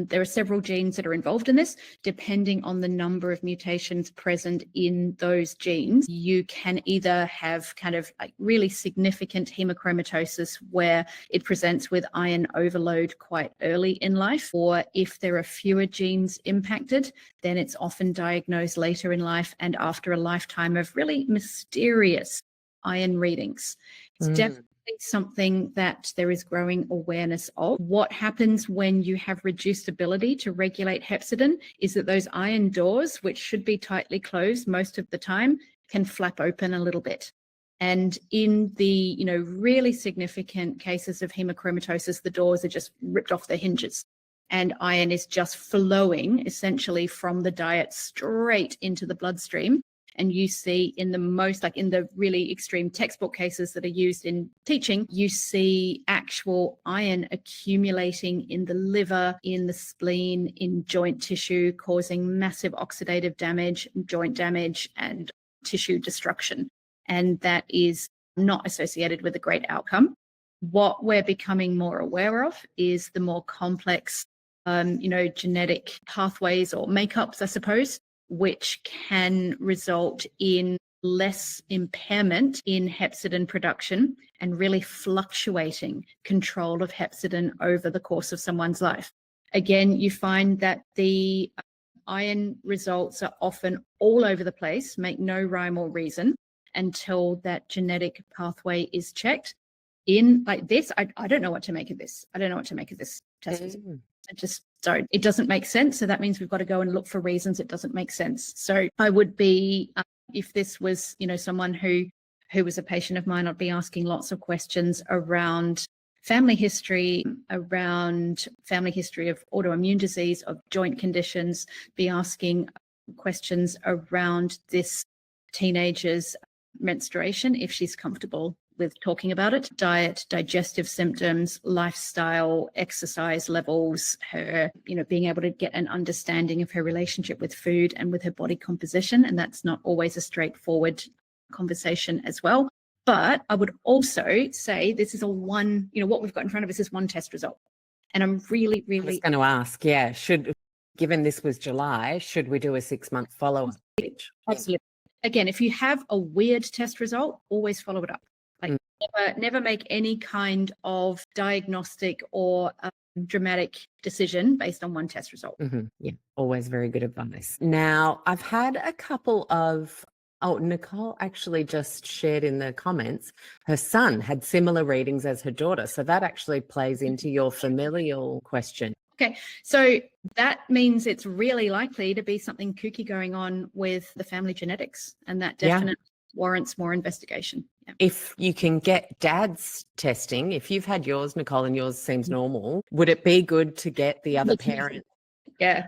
there are several genes that are involved in this, depending on the number of mutations present in those genes, you can either have kind of like really significant hemochromatosis where it presents with iron overload quite early in life, or if there are fewer genes impacted, then it's often diagnosed later in life and after a lifetime of really mysterious iron readings. It's definitely something that there is growing awareness of. What happens when you have reduced ability to regulate hepcidin is that those iron doors, which should be tightly closed most of the time, can flap open a little bit. And in the, really significant cases of hemochromatosis, the doors are just ripped off their hinges. And iron is just flowing essentially from the diet straight into the bloodstream. And you see in the really extreme textbook cases that are used in teaching, you see actual iron accumulating in the liver, in the spleen, in joint tissue, causing massive oxidative damage, joint damage, and tissue destruction. And that is not associated with a great outcome. What we're becoming more aware of is the more complex, genetic pathways or makeups, I suppose, which can result in less impairment in hepcidin production and really fluctuating control of hepcidin over the course of someone's life. Again, you find that the iron results are often all over the place, make no rhyme or reason until that genetic pathway is checked. In like this, I don't know what to make of this. I don't know what to make of this test result. I just don't. It doesn't make sense. So that means we've got to go and look for reasons it doesn't make sense. So I would be, if this was, someone who was a patient of mine, I'd be asking lots of questions around family history, around family history of autoimmune disease, of joint conditions, be asking questions around this teenager's menstruation, if she's comfortable with talking about it, diet, digestive symptoms, lifestyle, exercise levels, her, being able to get an understanding of her relationship with food and with her body composition. And that's not always a straightforward conversation as well. But I would also say this is what we've got in front of us is one test result. And I'm really, really... I was going to ask, given this was July, should we do a 6-month follow-up? Absolutely. Again, if you have a weird test result, always follow it up. Never make any kind of diagnostic or dramatic decision based on one test result. Yeah, always very good advice. Now, I've had a couple of, Nicole actually just shared in the comments, her son had similar readings as her daughter. So that actually plays into your familial question. Okay, so that means it's really likely to be something kooky going on with the family genetics, and that definitely warrants more investigation. Yeah. If you can get dad's testing, if you've had yours, Nicole, and yours seems normal, would it be good to get the other parent? Yeah.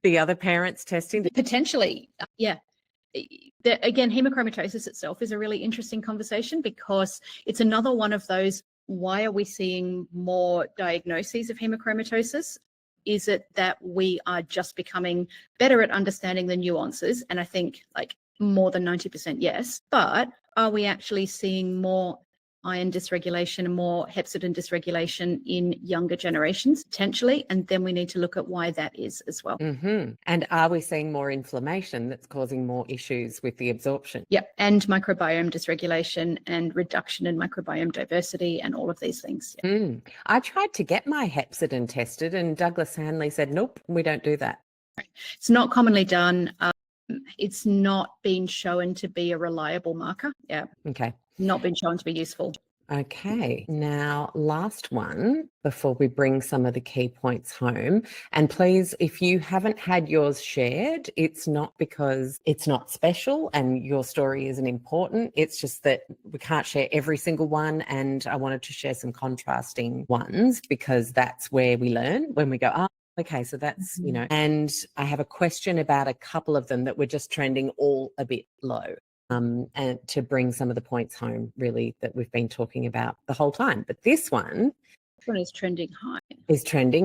The other parents testing? Potentially, yeah. Again, hemochromatosis itself is a really interesting conversation because it's another one of those, why are we seeing more diagnoses of hemochromatosis? Is it that we are just becoming better at understanding the nuances? And I think more than 90% yes, but are we actually seeing more iron dysregulation and more hepcidin dysregulation in younger generations potentially? And then we need to look at why that is as well. And are we seeing more inflammation that's causing more issues with the absorption? Yep, and microbiome dysregulation and reduction in microbiome diversity and all of these things. Yeah. I tried to get my hepcidin tested and Douglas Hanley said, nope, we don't do that. It's not commonly done. It's not been shown to be a reliable marker. Yeah. Okay. Not been shown to be useful. Okay, now last one before we bring some of the key points home. And please, if you haven't had yours shared, it's not because it's not special and your story isn't important. It's just that we can't share every single one. And I wanted to share some contrasting ones because that's where we learn when we go, oh, okay, so that's, and I have a question about a couple of them that were just trending all a bit low. And to bring some of the points home, really, that we've been talking about the whole time. But this one is trending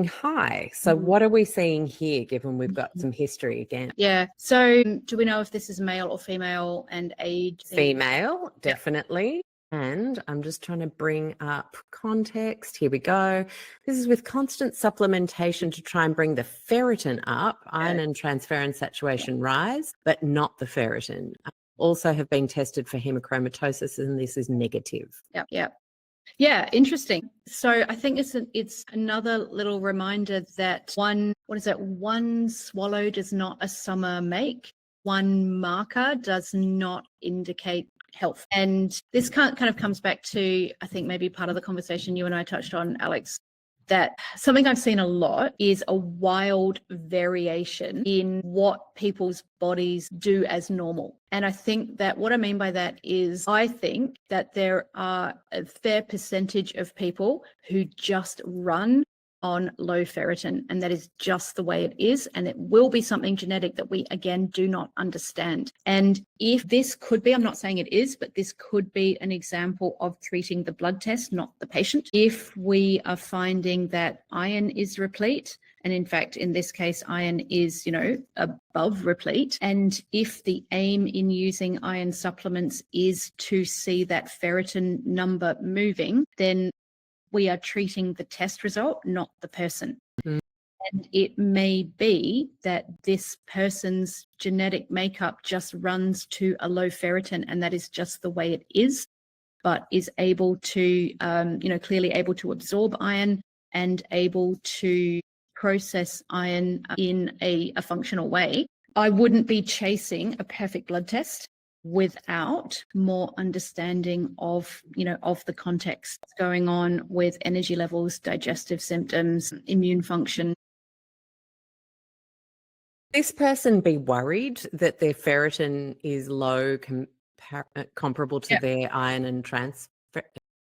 high. So what are we seeing here, given we've got some history again? Yeah. So do we know if this is male or female and age? Female, definitely. And I'm just trying to bring up context. Here we go. This is with constant supplementation to try and bring the ferritin up, iron and transferrin saturation rise, but not the ferritin. Also have been tested for hemochromatosis, and this is negative. Yeah, interesting. So I think it's another little reminder that one swallow does not a summer make. One marker does not indicate health. And this kind of comes back to, I think, maybe part of the conversation you and I touched on, Alex, that something I've seen a lot is a wild variation in what people's bodies do as normal. And I think that what I mean by that is I think that there are a fair percentage of people who just run on low ferritin, and that is just the way it is, and it will be something genetic that we again do not understand. And if this could be, I'm not saying it is, but this could be an example of treating the blood test, not the patient. If we are finding that iron is replete, and in fact, in this case, iron is, above replete. And if the aim in using iron supplements is to see that ferritin number moving, then we are treating the test result, not the person. And it may be that this person's genetic makeup just runs to a low ferritin, and that is just the way it is, but is able to, clearly able to absorb iron and able to process iron in a functional way. I wouldn't be chasing a perfect blood test without more understanding of the context going on with energy levels, digestive symptoms, immune function. This person be worried that their ferritin is low comparable to their iron and transfer?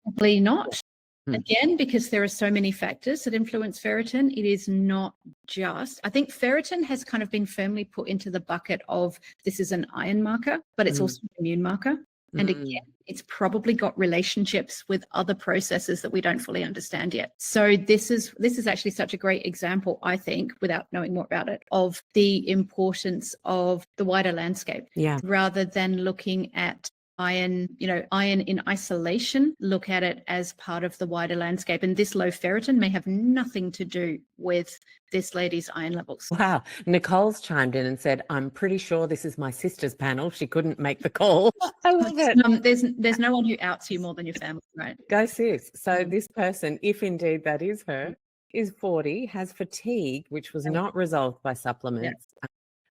Probably not. Again, because there are so many factors that influence ferritin, it is not just, I think ferritin has kind of been firmly put into the bucket of this is an iron marker, but it's also an immune marker. And again, it's probably got relationships with other processes that we don't fully understand yet. So this is actually such a great example, I think, without knowing more about it, of the importance of the wider landscape. Yeah. Rather than looking at iron in isolation, look at it as part of the wider landscape. And this low ferritin may have nothing to do with this lady's iron levels. Wow. Nicole's chimed in and said, I'm pretty sure this is my sister's panel. She couldn't make the call. I love it. There's no one who outs you more than your family, right? Go sis. So this person, if indeed that is her, is 40, has fatigue, which was not resolved by supplements.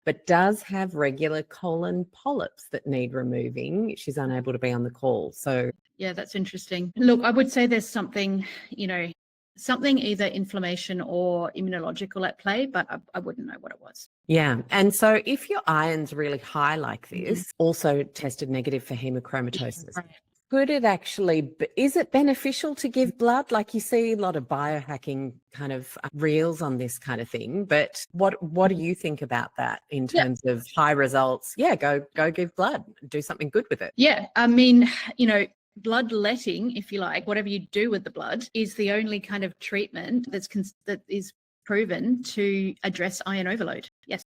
But does have regular colon polyps that need removing. She's unable to be on the call. So yeah, that's interesting. Look, I would say there's something, something either inflammation or immunological at play, but I wouldn't know what it was. Yeah. And so if your iron's really high like this, also tested negative for hemochromatosis, could it actually, is it beneficial to give blood? Like you see a lot of biohacking kind of reels on this kind of thing, but what do you think about that in terms of high results? Yeah, go give blood, do something good with it. Yeah, I mean, bloodletting, if you like, whatever you do with the blood is the only kind of treatment that is proven to address iron overload. Yes.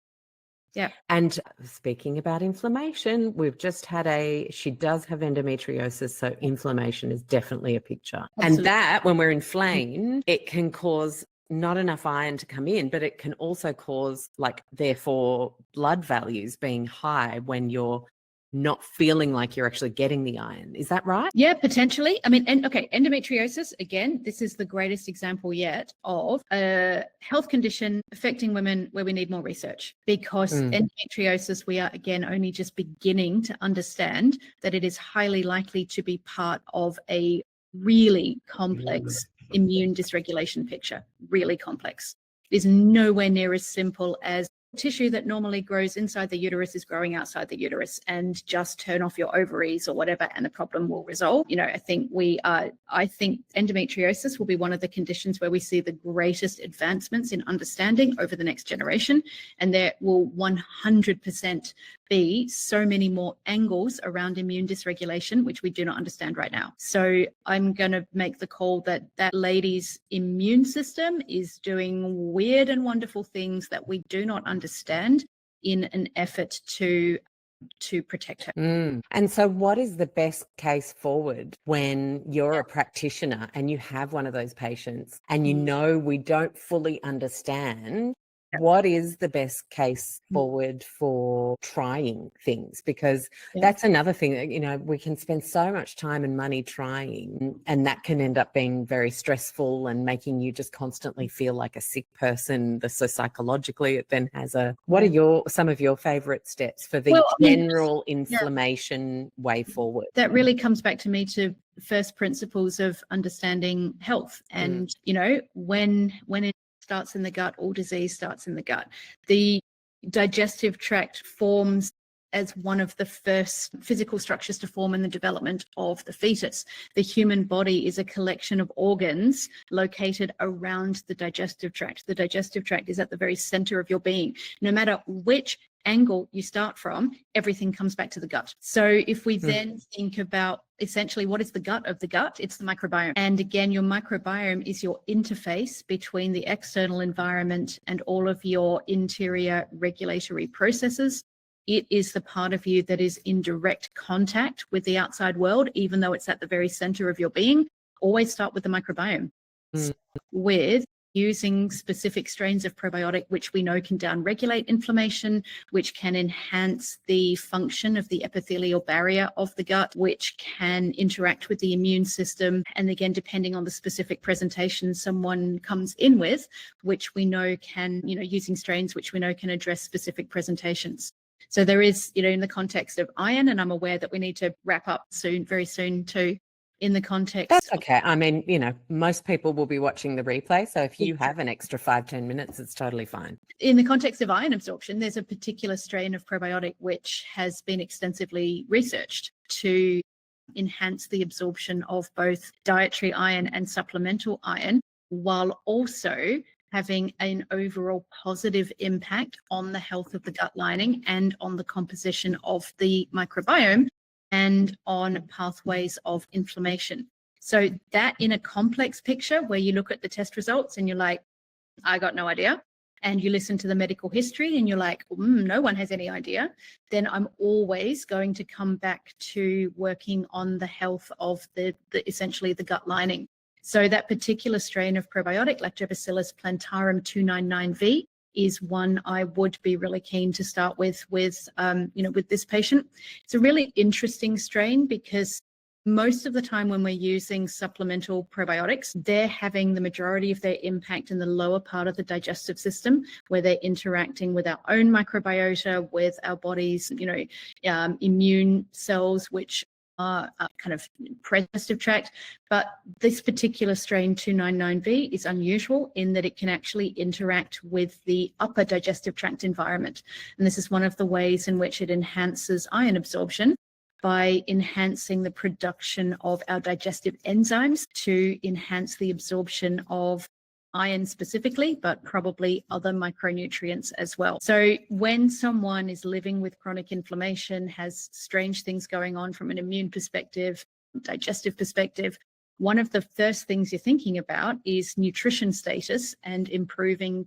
Yeah. And speaking about inflammation, we've just had she does have endometriosis. So inflammation is definitely a picture. Absolutely. And that when we're inflamed, it can cause not enough iron to come in, but it can also cause therefore blood values being high when you're not feeling like you're actually getting the iron. Is that right? Yeah, potentially. I mean, endometriosis, again, this is the greatest example yet of a health condition affecting women where we need more research, because endometriosis, we are again only just beginning to understand that it is highly likely to be part of a really complex immune dysregulation picture, really complex. It is nowhere near as simple as tissue that normally grows inside the uterus is growing outside the uterus, and just turn off your ovaries or whatever and the problem will resolve. I think endometriosis will be one of the conditions where we see the greatest advancements in understanding over the next generation, and there will 100% be so many more angles around immune dysregulation which we do not understand right now. So I'm going to make the call that lady's immune system is doing weird and wonderful things that we do not understand in an effort to protect her. And so what is the best case forward when you're a practitioner and you have one of those patients and we don't fully understand? What is the best case forward for trying things? Because that's another thing that, we can spend so much time and money trying, and that can end up being very stressful and making you just constantly feel like a sick person. So psychologically, it then has what are some of your favorite steps for the general inflammation way forward? That really comes back to me to first principles of understanding health. And, when it starts in the gut, all disease starts in the gut. The digestive tract forms as one of the first physical structures to form in the development of the fetus. The human body is a collection of organs located around the digestive tract. The digestive tract is at the very center of your being. No matter which angle you start from, everything comes back to the gut. So if we then think about essentially what is the gut of the gut, it's the microbiome. And again, your microbiome is your interface between the external environment and all of your interior regulatory processes. It is the part of you that is in direct contact with the outside world, even though it's at the very center of your being. Always start with the microbiome. With using specific strains of probiotic, which we know can downregulate inflammation, which can enhance the function of the epithelial barrier of the gut, which can interact with the immune system. And again, depending on the specific presentation someone comes in with, which we know can, using strains which we know can address specific presentations. So there is, in the context of iron, and I'm aware that we need to wrap up soon, very soon too, in the context. That's okay. I mean, most people will be watching the replay. So if you have an extra 5-10 minutes, it's totally fine. In the context of iron absorption, there's a particular strain of probiotic which has been extensively researched to enhance the absorption of both dietary iron and supplemental iron, while also having an overall positive impact on the health of the gut lining and on the composition of the microbiome and on pathways of inflammation. So that in a complex picture where you look at the test results and you're like, I got no idea, and you listen to the medical history and you're like, no one has any idea, then I'm always going to come back to working on the health of the essentially the gut lining. So that particular strain of probiotic, Lactobacillus plantarum 299V, is one I would be really keen to start with this patient. It's a really interesting strain because most of the time when we're using supplemental probiotics, they're having the majority of their impact in the lower part of the digestive system, where they're interacting with our own microbiota, with our body's, immune cells, which are kind of digestive tract. But this particular strain 299V is unusual in that it can actually interact with the upper digestive tract environment. And this is one of the ways in which it enhances iron absorption by enhancing the production of our digestive enzymes to enhance the absorption of iron specifically, but probably other micronutrients as well. So when someone is living with chronic inflammation, has strange things going on from an immune perspective, digestive perspective, one of the first things you're thinking about is nutrition status and improving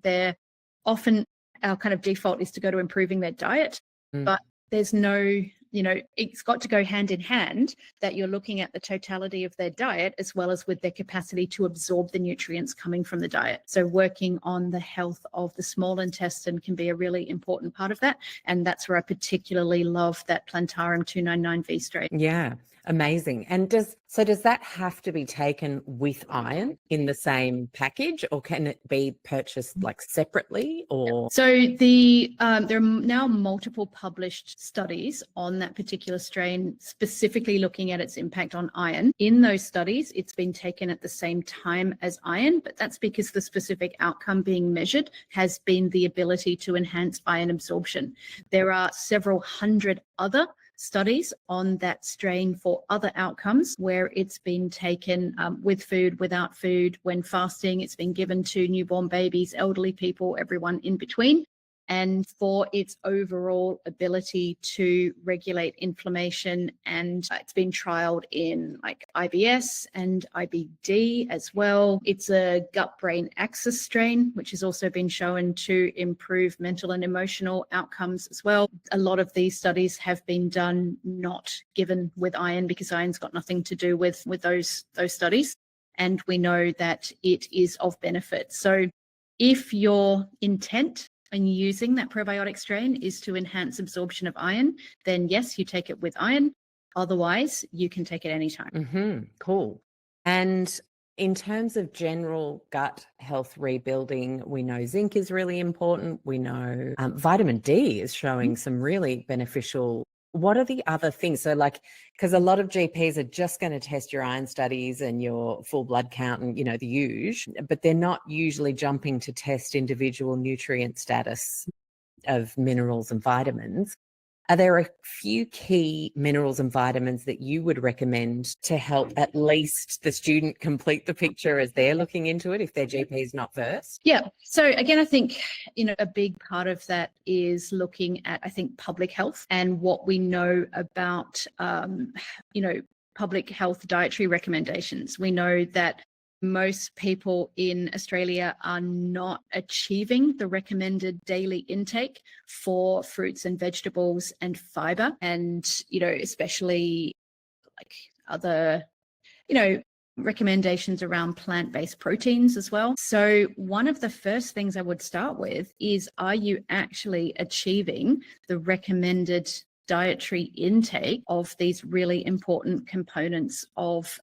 often our kind of default is to go to improving their diet, but there's no, it's got to go hand in hand that you're looking at the totality of their diet as well as with their capacity to absorb the nutrients coming from the diet. So working on the health of the small intestine can be a really important part of that. And that's where I particularly love that Plantarum 299V strain. Yeah. Amazing. And does that have to be taken with iron in the same package, or can it be purchased like separately? Or so there are now multiple published studies on that particular strain, specifically looking at its impact on iron. In those studies, it's been taken at the same time as iron, but that's because the specific outcome being measured has been the ability to enhance iron absorption. There are several hundred other studies on that strain for other outcomes where it's been taken with food, without food, when fasting. It's been given to newborn babies, elderly people, everyone in between, and for its overall ability to regulate inflammation. And it's been trialed in like IBS and IBD as well. It's a gut-brain axis strain, which has also been shown to improve mental and emotional outcomes as well. A lot of these studies have been done not given with iron, because iron's got nothing to do with those studies. And we know that it is of benefit. So if your intent and using that probiotic strain is to enhance absorption of iron, then yes, you take it with iron. Otherwise, you can take it anytime. Cool. And in terms of general gut health rebuilding, we know zinc is really important. We know vitamin D is showing some really beneficial. What are the other things? So like, because a lot of GPs are just going to test your iron studies and your full blood count and, the usual, but they're not usually jumping to test individual nutrient status of minerals and vitamins. Are there a few key minerals and vitamins that you would recommend to help at least the student complete the picture as they're looking into it if their GP is not versed? Yeah. So again, I think, a big part of that is looking at, I think, public health and what we know about, public health dietary recommendations. We know that most people in Australia are not achieving the recommended daily intake for fruits and vegetables and fiber, and, especially like other, recommendations around plant-based proteins as well. So one of the first things I would start with is, are you actually achieving the recommended dietary intake of these really important components of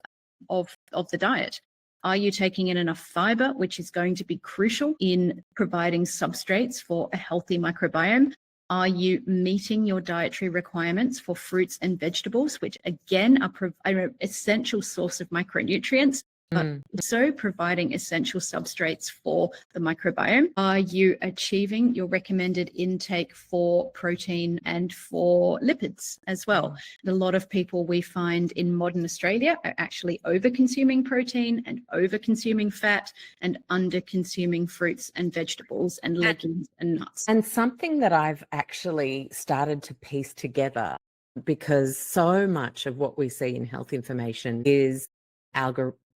the diet? Are you taking in enough fiber, which is going to be crucial in providing substrates for a healthy microbiome? Are you meeting your dietary requirements for fruits and vegetables, which again are an essential source of micronutrients, but also providing essential substrates for the microbiome? Are you achieving your recommended intake for protein and for lipids as well? A lot of people we find in modern Australia are actually over-consuming protein and over-consuming fat and under-consuming fruits and vegetables and legumes and nuts. And something that I've actually started to piece together, because so much of what we see in health information is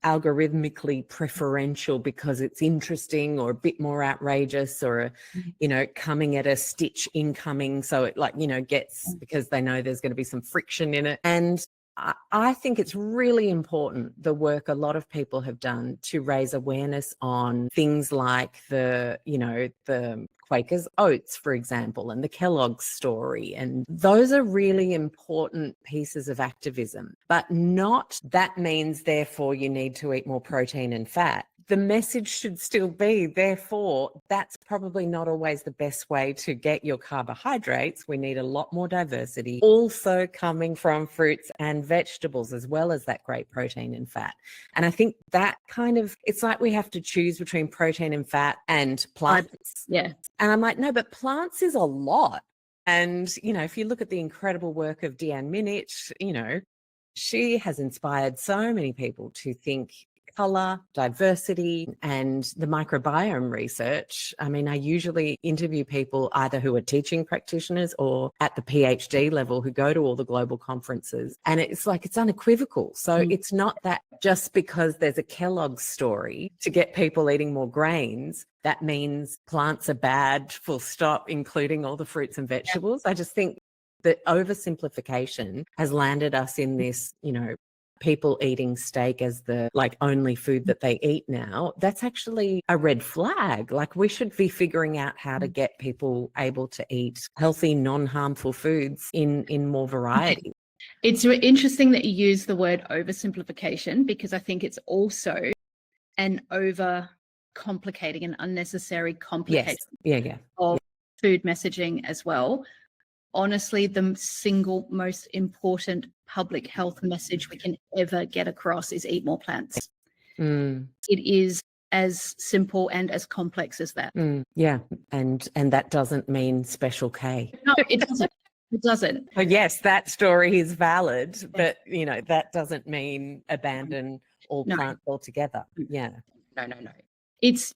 algorithmically preferential because it's interesting or a bit more outrageous, or coming at a stitch incoming, so it gets, because they know there's going to be some friction in it. And I think it's really important, the work a lot of people have done to raise awareness on things like the Quaker's oats, for example, and the Kellogg's story. And those are really important pieces of activism, but not that means therefore you need to eat more protein and fat. The message should still be, therefore, that's probably not always the best way to get your carbohydrates. We need a lot more diversity, also coming from fruits and vegetables, as well as that great protein and fat. And I think that it's like we have to choose between protein and fat and plants. Yeah. And I'm like, no, but plants is a lot. And, if you look at the incredible work of Deanne Minich, she has inspired so many people to think colour, diversity, and the microbiome research. I mean, I usually interview people either who are teaching practitioners or at the PhD level who go to all the global conferences. And it's like, it's unequivocal. So it's not that just because there's a Kellogg's story to get people eating more grains, that means plants are bad, full stop, including all the fruits and vegetables. I just think that oversimplification has landed us in this, people eating steak as the only food that they eat now. That's actually a red flag. We should be figuring out how to get people able to eat healthy, non-harmful foods in more variety. It's interesting that you use the word oversimplification, because I think it's also an over complicating and unnecessary complication of food messaging as well. Honestly, the single most important public health message we can ever get across is eat more plants. It is as simple and as complex as that. Yeah. And that doesn't mean special K. No, it doesn't. It doesn't. So yes, that story is valid, but that doesn't mean abandon all plants altogether. Yeah. No. It's,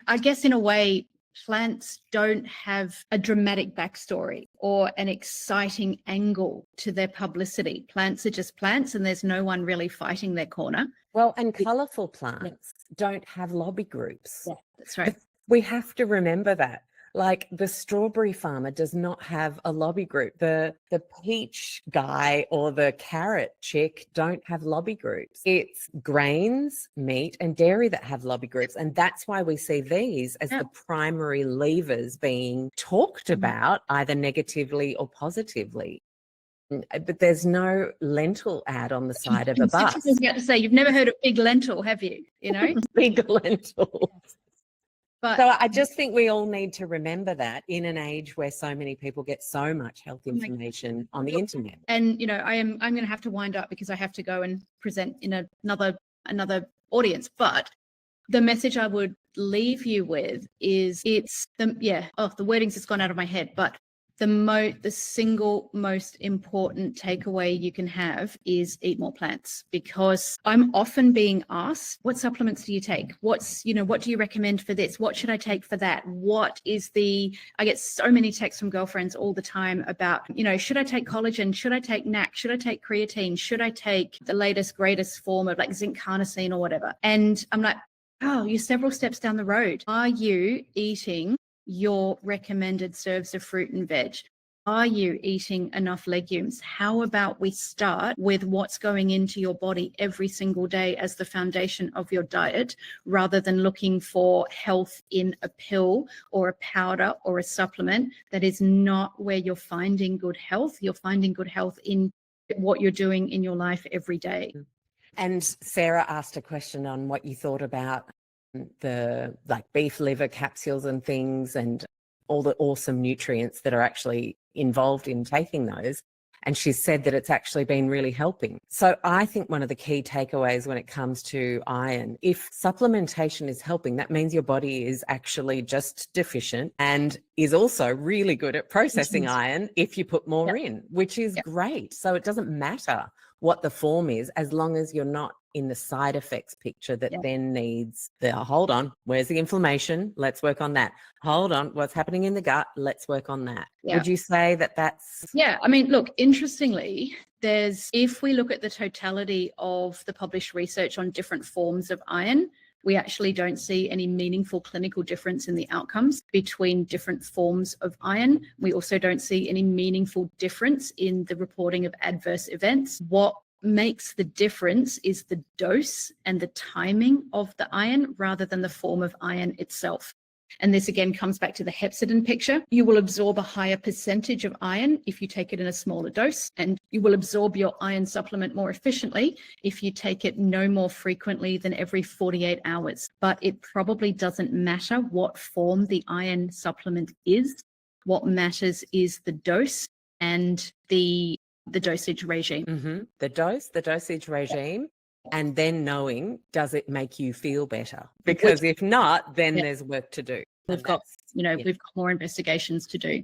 I guess, in a way, plants don't have a dramatic backstory or an exciting angle to their publicity. Plants are just plants, and there's no one really fighting their corner. Well, and colourful plants don't have lobby groups. Yeah, that's right. We have to remember that. Like the strawberry farmer does not have a lobby group. The peach guy or the carrot chick don't have lobby groups. It's grains, meat, and dairy that have lobby groups. And that's why we see these as the primary levers being talked about, either negatively or positively. But there's no lentil ad on the side of a bus. I was about to say, you've never heard of big lentil, have you? Big lentil. But so I just think we all need to remember that in an age where so many people get so much health information on the internet. And I'm going to have to wind up because I have to go and present in another audience. But the message I would leave you with is the wording's just gone out of my head, but the single most important takeaway you can have is eat more plants, because I'm often being asked, what supplements do you take? What do you recommend for this? What should I take for that? I get so many texts from girlfriends all the time about, should I take collagen? Should I take NAC? Should I take creatine? Should I take the latest, greatest form of like zinc carnosine or whatever? And I'm like, oh, you're several steps down the road. Are you eating your recommended serves of fruit and veg? Are you eating enough legumes? How about we start with what's going into your body every single day as the foundation of your diet, rather than looking for health in a pill or a powder or a supplement? That is not where you're finding good health. You're finding good health in what you're doing in your life every day. And Sarah asked a question on what you thought about the beef liver capsules and things, and all the awesome nutrients that are actually involved in taking those. And she said that it's actually been really helping. So I think one of the key takeaways when it comes to iron, if supplementation is helping, that means your body is actually just deficient and is also really good at processing iron if you put more in, which is great. So it doesn't matter what the form is, as long as you're not in the side effects picture that then needs hold on, where's the inflammation? Let's work on that. Hold on, what's happening in the gut? Let's work on that. Would you say that that's... Yeah, I mean, look, interestingly, if we look at the totality of the published research on different forms of iron, we actually don't see any meaningful clinical difference in the outcomes between different forms of iron. We also don't see any meaningful difference in the reporting of adverse events. What makes the difference is the dose and the timing of the iron, rather than the form of iron itself. And this again comes back to the hepsidin picture. You will absorb a higher percentage of iron if you take it in a smaller dose, and you will absorb your iron supplement more efficiently if you take it no more frequently than every 48 hours. But it probably doesn't matter what form the iron supplement is. What matters is the dose and the dosage regime. The dosage regime, and then knowing, does it make you feel better? Because if not, then there's work to do. We've got more investigations to do.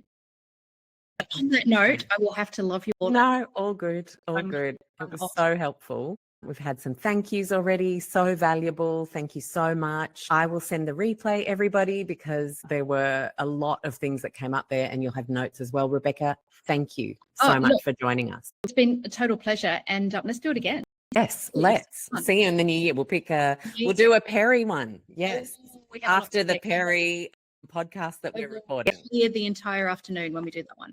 On that note, I will have to love you all. No, all good. It was so helpful. We've had some thank yous already, so valuable. Thank you so much. I will send the replay, everybody, because there were a lot of things that came up there, and you'll have notes as well. Rebecca, thank you so much for joining us. It's been a total pleasure, and let's do it again. Yes, let's. See you in the new year. We'll do a Peri one. Yes, after the Peri podcast that we're recording. Here the entire afternoon when we do that one.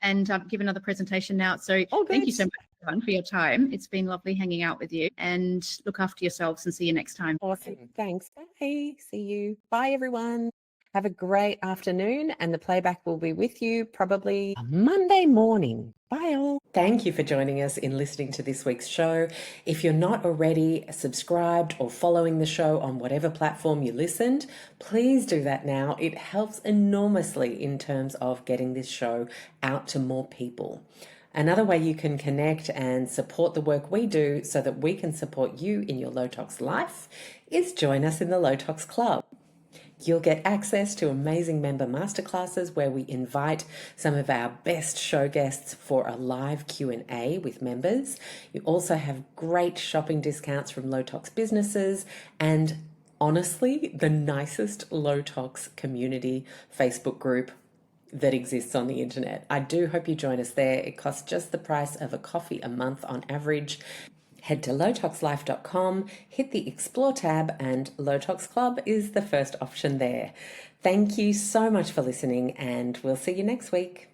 And give another presentation now. So thank you so much, everyone, for your time. It's been lovely hanging out with you, and look after yourselves and see you next time. Awesome. Thanks. Bye. See you. Bye, everyone. Have a great afternoon, and the playback will be with you probably Monday morning. Bye all. Thank you for joining us in listening to this week's show. If you're not already subscribed or following the show on whatever platform you listened, please do that now. It helps enormously in terms of getting this show out to more people. Another way you can connect and support the work we do so that we can support you in your low tox life is join us in the Low Tox Club. You'll get access to amazing member masterclasses where we invite some of our best show guests for a live Q&A with members. You also have great shopping discounts from low tox businesses and honestly, the nicest low tox community Facebook group that exists on the internet. I do hope you join us there. It costs just the price of a coffee a month on average. Head to lowtoxlife.com, hit the Explore tab, and Low Tox Club is the first option there. Thank you so much for listening, and we'll see you next week.